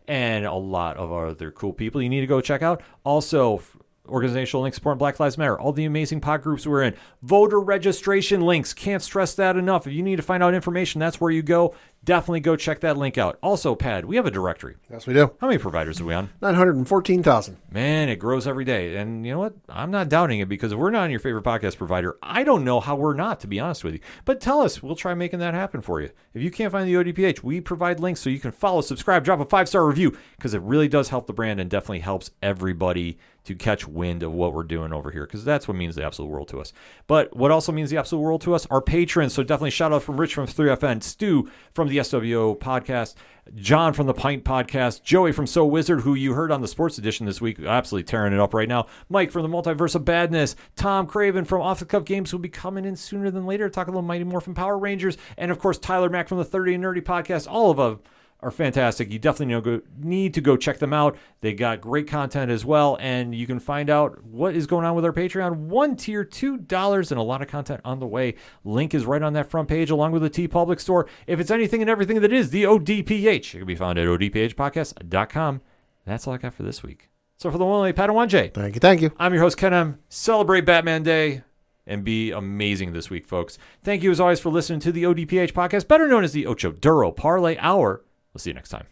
and a lot of other cool people you need to go check out. Also, organizational links supporting Black Lives Matter, all the amazing pod groups we're in, voter registration links, can't stress that enough. If you need to find out information, that's where you go. Definitely go check that link out. Also, Pad, we have a directory. Yes, we do. How many providers are we on? 914,000. Man, it grows every day. And you know what? I'm not doubting it because if we're not on your favorite podcast provider, I don't know how we're not, to be honest with you. But tell us. We'll try making that happen for you. If you can't find the ODPH, we provide links so you can follow, subscribe, drop a 5-star review because it really does help the brand and definitely helps everybody to catch wind of what we're doing over here because that's what means the absolute world to us. But what also means the absolute world to us are patrons. So definitely shout out from Rich from 3FN, Stu from the the SWO podcast, John from the Pint podcast, Joey from So Wizard, who you heard on the Sports Edition this week, absolutely tearing it up right now, Mike from the Multiverse of Badness, Tom Craven from Off the Cuff Games, who will be coming in sooner than later to talk a little Mighty Morphin Power Rangers, and of course Tyler Mack from the 30 and Nerdy podcast. All of them are fantastic. You definitely need to go check them out. They got great content as well, and you can find out what is going on with our Patreon. One tier, $2, and a lot of content on the way. Link is right on that front page, along with the TeePublic store. If it's anything and everything that is the ODPH, it can be found at odphpodcast.com. That's all I got for this week. So for the one only Padawan J, Thank you. I'm your host, Ken M. Celebrate Batman Day and be amazing this week, folks. Thank you, as always, for listening to the ODPH podcast, better known as the Ocho Duro Parlay Hour. We'll see you next time.